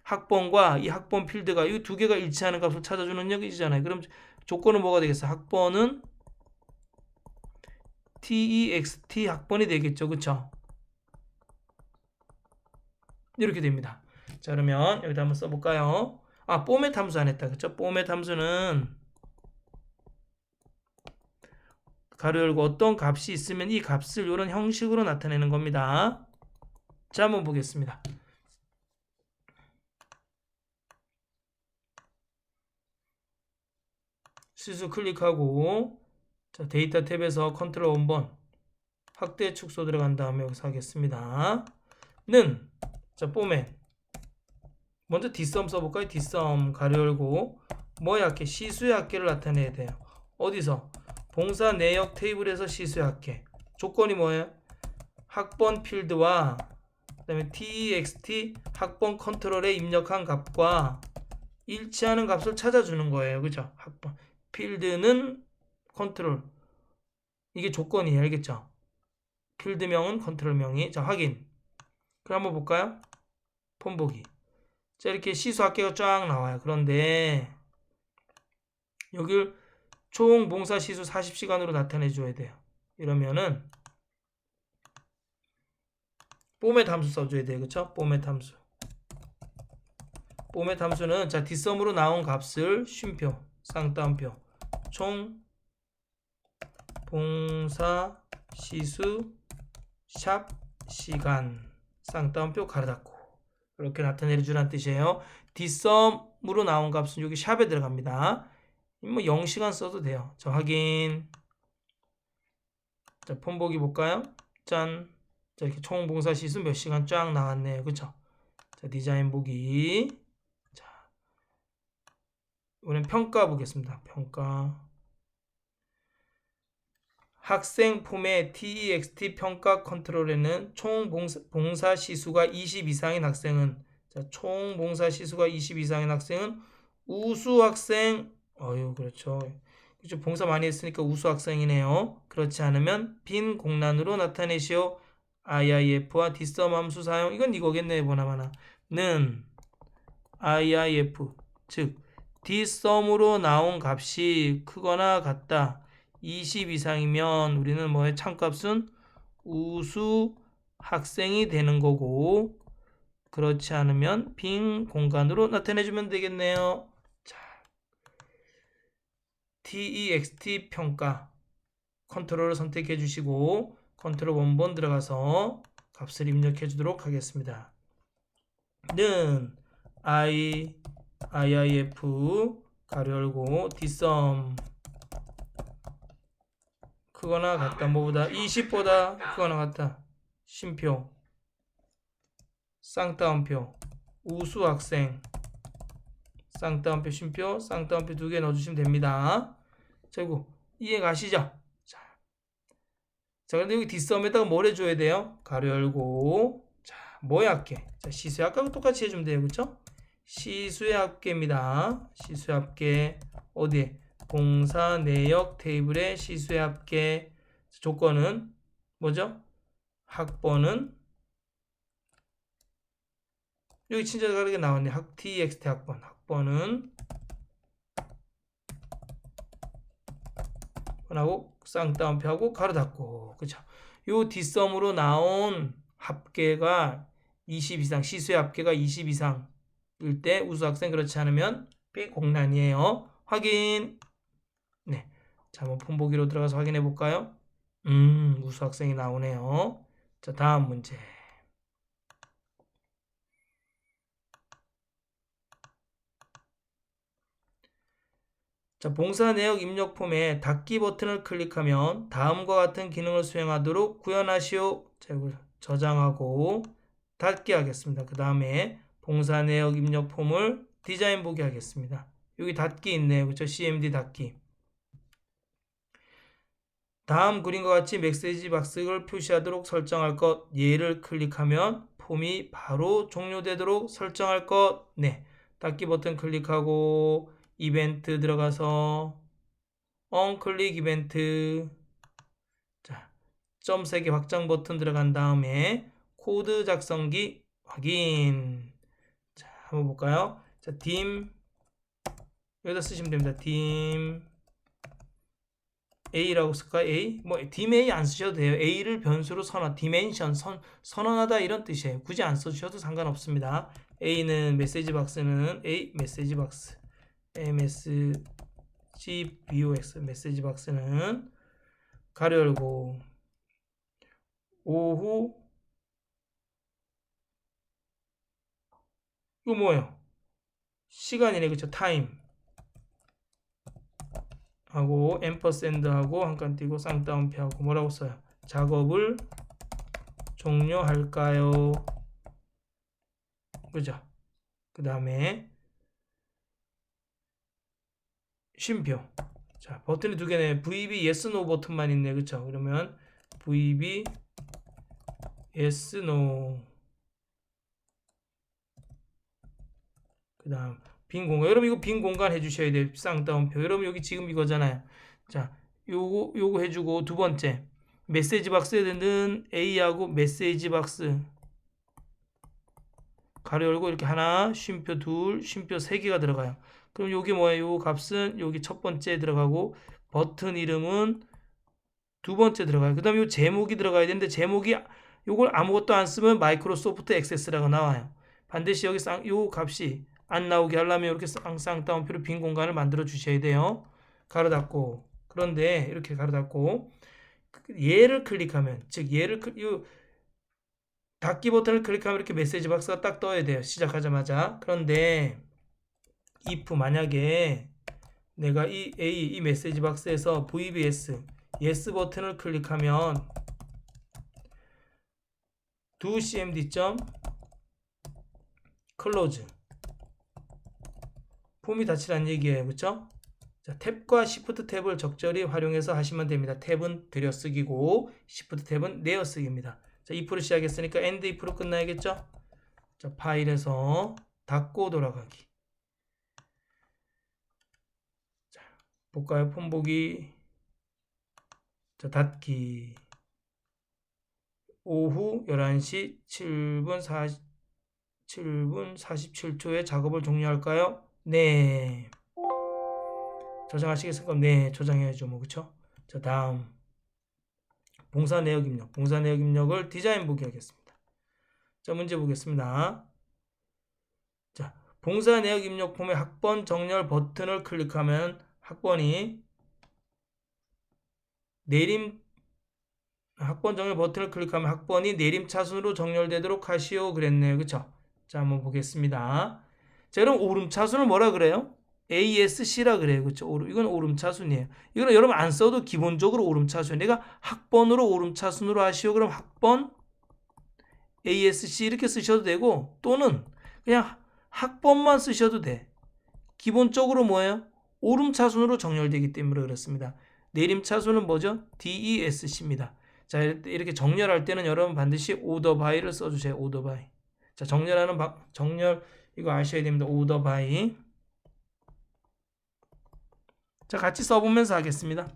학번과 이 학번 필드가 이 두 개가 일치하는 값을 찾아주는 역이잖아요. 그럼 조건은 뭐가 되겠어? 학번은 text 학번이 되겠죠. 그쵸? 이렇게 됩니다. 자, 그러면 여기다 한번 써볼까요? 포맷 함수 안 했다. 그쵸? 포맷 함수는 가로 열고 어떤 값이 있으면 이 값을 이런 형식으로 나타내는 겁니다. 자, 한번 보겠습니다. 시수 클릭하고, 자, 데이터 탭에서 컨트롤 원본 확대 축소 들어간 다음에 여기서 하겠습니다. 는, 자, 포맷. 먼저 뒷섬 써볼까요? 뒷섬 가로 열고 뭐의 합계? 시수의 합계를 나타내야 돼요. 어디서? 봉사 내역 테이블에서 시수의 합계. 조건이 뭐예요? 학번 필드와 그다음에 text 학번 컨트롤에 입력한 값과 일치하는 값을 찾아주는 거예요. 그죠? 학번 필드는 컨트롤 이게 조건이에요. 알겠죠? 필드명은 컨트롤명이. 자, 확인. 그럼 한번 볼까요? 폼 보기. 자, 이렇게 시수 합계가 쫙 나와요. 그런데 여길 총 봉사 시수 40시간으로 나타내 줘야 돼요. 이러면은 포맷 함수 써줘야 돼요. 그쵸? 포맷 함수. 포맷 함수는 자 뒷섬으로 나온 값을 쉼표, 쌍따옴표, 총 봉사 시수 샵 시간 쌍따옴표 가로 닫고 이렇게 나타내 주라는 뜻이에요. 뒷섬으로 나온 값은 여기 샵에 들어갑니다. 뭐 0시간 써도 돼요. 자, 확인. 자, 폼 보기 볼까요? 짠. 자, 이렇게 총 봉사 시수 몇 시간 쫙 나왔네요. 그쵸? 자, 디자인 보기. 자, 이번엔 평가 보겠습니다. 평가. 학생 폼의 text 평가 컨트롤에는 총 봉사 시수가 20 이상인 학생은 자, 총 봉사 시수가 20 이상인 학생은 우수 학생 그렇죠. 그렇죠. 봉사 많이 했으니까 우수 학생이네요. 그렇지 않으면 빈 공란으로 나타내시오. IIF와 뒷섬 함수 사용 이건 이거겠네. 보나마나 는 IIF 즉 뒷섬으로 나온 값이 크거나 같다. 20 이상이면 우리는 뭐의 참값은 우수 학생이 되는 거고 그렇지 않으면 빈 공간으로 나타내주면 되겠네요. 자, text 평가 컨트롤을 선택해 주시고 컨트롤 원본 들어가서 값을 입력해 주도록 하겠습니다. 는 IIF 가로 열고 뒷섬 크거나 같다. 뭐보다 20보다 크거나 같다. 쉼표 쌍따옴표 우수 학생 쌍따옴표 쉼표 쌍따옴표 2개 넣어주시면 됩니다. 자, 이거 이해 가시죠? 자, 그런데 여기 뒷섬에다가 뭘 해줘야 돼요? 가로 열고 자, 뭐의 합계? 자, 시수의 합계하고 똑같이 해주면 돼요. 그쵸? 시수의 합계입니다. 시수의 합계 어디에? 봉사 내역 테이블의 시수의 합계 조건은 뭐죠? 학번은 여기 진짜 다르게 나왔네. TXT 학번은 하고 쌍따옴표하고 가로 닫고 그죠? 요 뒷섬으로 나온 합계가 20 이상 시수의 합계가 20 이상일 때 우수 학생 그렇지 않으면 비공란이에요. 확인. 네. 자, 한번 폼 보기로 들어가서 확인해 볼까요? 우수 학생이 나오네요. 자, 다음 문제. 자, 봉사 내역 입력 폼에 닫기 버튼을 클릭하면 다음과 같은 기능을 수행하도록 구현하시오. 자, 이걸 저장하고 닫기 하겠습니다. 그 다음에 봉사 내역 입력 폼을 디자인 보기 하겠습니다. 여기 닫기 있네요. 그렇죠? CMD 닫기. 다음 그림과 같이 메시지 박스를 표시하도록 설정할 것. 얘를 클릭하면 폼이 바로 종료되도록 설정할 것. 네. 닫기 버튼 클릭하고 이벤트 들어가서 onClick 이벤트 자, 점 3개 확장 버튼 들어간 다음에 코드 작성기 확인. 자, 한번 볼까요? 자, dim 여기다 쓰시면 됩니다. dim A라고 쓸까요? A? 뭐 dim A 안 쓰셔도 돼요. A를 변수로 dimension 선언하다 이런 뜻이에요. 굳이 안 써주셔도 상관없습니다. A는 메시지 박스는 A 메시지 박스 MSGBOX 메시지 박스는 가로 열고 오후 이거 뭐예요? 시간이네. 그쵸? 타임 하고 앰퍼샌드 하고 한 칸 띄고 쌍따옴표 하고 뭐라고 써요? 작업을 종료할까요? 그죠? 그 다음에 쉼표. 자, 버튼이 2개네. VB yes no 버튼만 있네. 그쵸? 그러면 VB yes, no. 그 다음 빈 공간. 여러분 이거 빈 공간 해주셔야 돼요. 쌍따옴표. 여러분 여기 지금 이거잖아요. 자, 요거 해주고 두 번째 메시지 박스에는 A하고 메시지 박스 가로 열고 이렇게 하나, 쉼표 둘, 쉼표 세 개가 들어가요. 그럼 요게 뭐예요? 요 값은 여기 첫 번째 들어가고 버튼 이름은 두 번째 들어가요. 그 다음에 요 제목이 들어가야 되는데 제목이 요걸 아무것도 안 쓰면 마이크로소프트 액세스라고 나와요. 반드시 여기 요 값이 안 나오게 하려면 이렇게 쌍따옴표로 빈 공간을 만들어 주셔야 돼요. 가로 닫고. 그런데 이렇게 가로 닫고 얘를 클릭하면 즉 얘를 요 닫기 버튼을 클릭하면 이렇게 메시지 박스가 딱 떠야 돼요. 시작하자마자. 그런데 if 만약에 내가 이 메시지 박스에서 VBS yes 버튼을 클릭하면 do cmd close 폼이 닫히라는 얘기예요. 그쵸? 자, 탭과 Shift 탭을 적절히 활용해서 하시면 됩니다. 탭은 들여쓰기고 Shift 탭은 내어쓰기입니다. 자, if로 시작했으니까 end if로 끝나야겠죠? 자, 파일에서 닫고 돌아가기. 자, 볼까요? 폼 보기. 자, 닫기. 오후 11시 7분 47초에 작업을 종료할까요? 네. 저장하시겠습니까? 네, 저장해야죠. 뭐, 그쵸? 자, 다음. 봉사 내역 입력. 봉사 내역 입력을 디자인 보기 하겠습니다. 자, 문제 보겠습니다. 자, 봉사 내역 입력 폼의 학번 정렬 버튼을 클릭하면 학번 정렬 버튼을 클릭하면 학번이 내림차순으로 정렬되도록 하시오. 그랬네요. 그쵸? 자, 한번 보겠습니다. 자, 그럼 오름차순을 뭐라 그래요? ASC라 그래요. 그쵸? 이건 오름차순이에요. 이거는 여러분 안 써도 기본적으로 오름차순. 내가 학번으로 오름차순으로 하시오. 그럼 학번 ASC 이렇게 쓰셔도 되고 또는 그냥 학번만 쓰셔도 돼. 기본적으로 뭐예요? 오름차순으로 정렬되기 때문에 그렇습니다. 내림차순은 뭐죠? DESC입니다. 자, 이렇게 정렬할 때는 여러분 반드시 order by를 써주세요. order by. 자, 정렬 이거 아셔야 됩니다. order by. 자, 같이 써보면서 하겠습니다.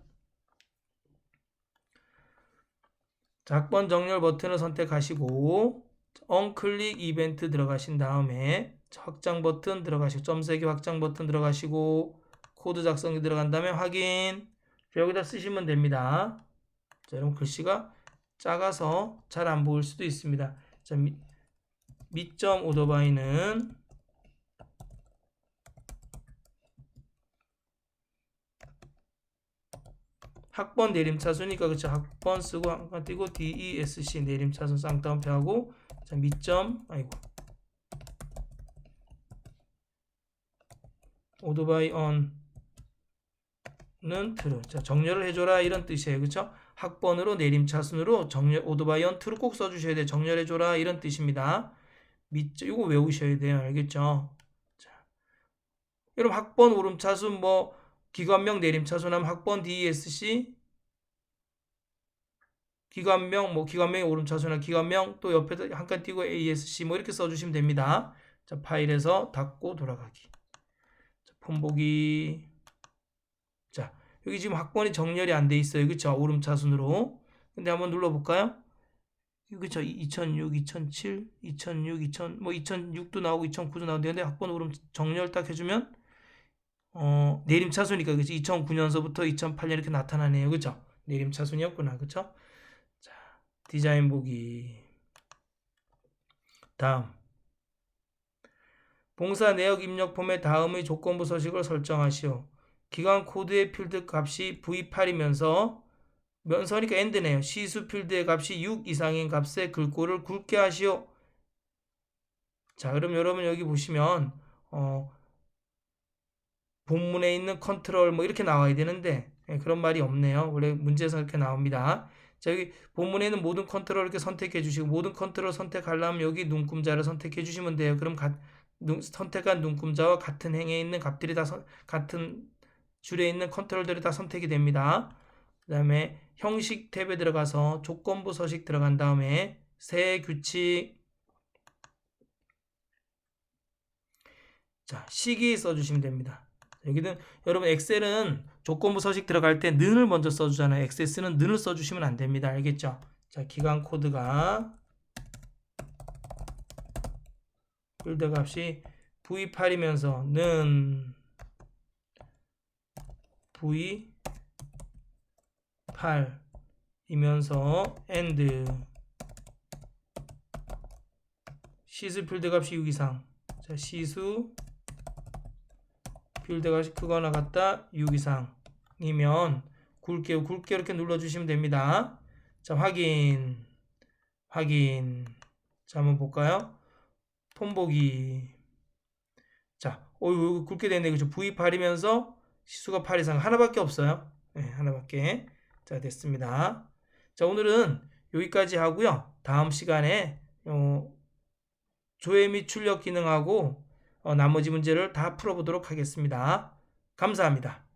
자, 학번 정렬 버튼을 선택하시고 onClick 이벤트 들어가신 다음에 확장 버튼 들어가시고 점세기 확장 버튼 들어가시고 코드 작성이 들어간 다음에 확인. 여기다 쓰시면 됩니다. 자, 여러분 글씨가 작아서 잘 안 보일 수도 있습니다. 자, 미점 오더바이는 학번 내림차순이니까 그쵸? 학번 쓰고 한칸 띄고 DESC 내림차순 쌍따옴표 하고 자, 미점 오토바이 on는 true. 자, 정렬을 해줘라 이런 뜻이에요. 그쵸? 학번으로 내림차순으로 오토바이 on true 꼭 써주셔야 돼요. 정렬해줘라 이런 뜻입니다. 이거 외우셔야 돼요. 알겠죠? 자, 여러분 학번 오름차순 기관명 내림차순 하면 학번 DESC 기관명의 오름차순이나 기관명 또 옆에다 한 칸 띄고 ASC 이렇게 써주시면 됩니다. 자, 파일에서 닫고 돌아가기. 자, 폼 보기. 자, 여기 지금 학번이 정렬이 안 돼 있어요. 그쵸? 오름차순으로. 근데 한번 눌러볼까요? 그쵸? 2006, 2007, 2006, 2006도 나오고 2009도 나오는데 학번 오름 정렬 딱 해주면 내림차순이니까 그치? 2009년서부터 2008년 이렇게 나타나네요. 그쵸? 내림차순이었구나. 그쵸? 자, 디자인 보기. 다음. 봉사 내역 입력 폼의 다음의 조건부 서식을 설정하시오. 기관 코드의 필드 값이 V8이면서 면서니까 end네요. 시수 필드의 값이 6 이상인 값의 글꼴을 굵게 하시오. 자, 그럼 여러분 여기 보시면 본문에 있는 컨트롤 이렇게 나와야 되는데 그런 말이 없네요. 원래 문제에서 이렇게 나옵니다. 자, 여기 본문에 있는 모든 컨트롤 이렇게 선택해 주시고 모든 컨트롤 선택하려면 여기 눈금자를 선택해 주시면 돼요. 그럼 선택한 눈금자와 같은 행에 있는 값들이 다 같은 줄에 있는 컨트롤들이 다 선택이 됩니다. 그 다음에 형식 탭에 들어가서 조건부 서식 들어간 다음에 새 규칙. 자, 시기 써주시면 됩니다. 여기는 여러분 엑셀은 조건부 서식 들어갈 때 는을 먼저 써주잖아요. XS는 는을 써주시면 안 됩니다. 알겠죠? 자, 기간 코드가 필드 값이 V8이면서 는 V8이면서 AND 시수 필드 값이 6 이상. 자, 시수 필드 값이 크거나 같다 6 이상이면 굵게 이렇게 눌러주시면 됩니다. 자, 확인. 자, 한번 볼까요? 폰보기. 자, 이거 굵게 되네. 그죠? V8이면서 시수가 8 이상. 하나밖에 없어요. 네, 하나밖에. 자, 됐습니다. 자, 오늘은 여기까지 하고요. 다음 시간에 조회 및 출력 기능하고 나머지 문제를 다 풀어보도록 하겠습니다. 감사합니다.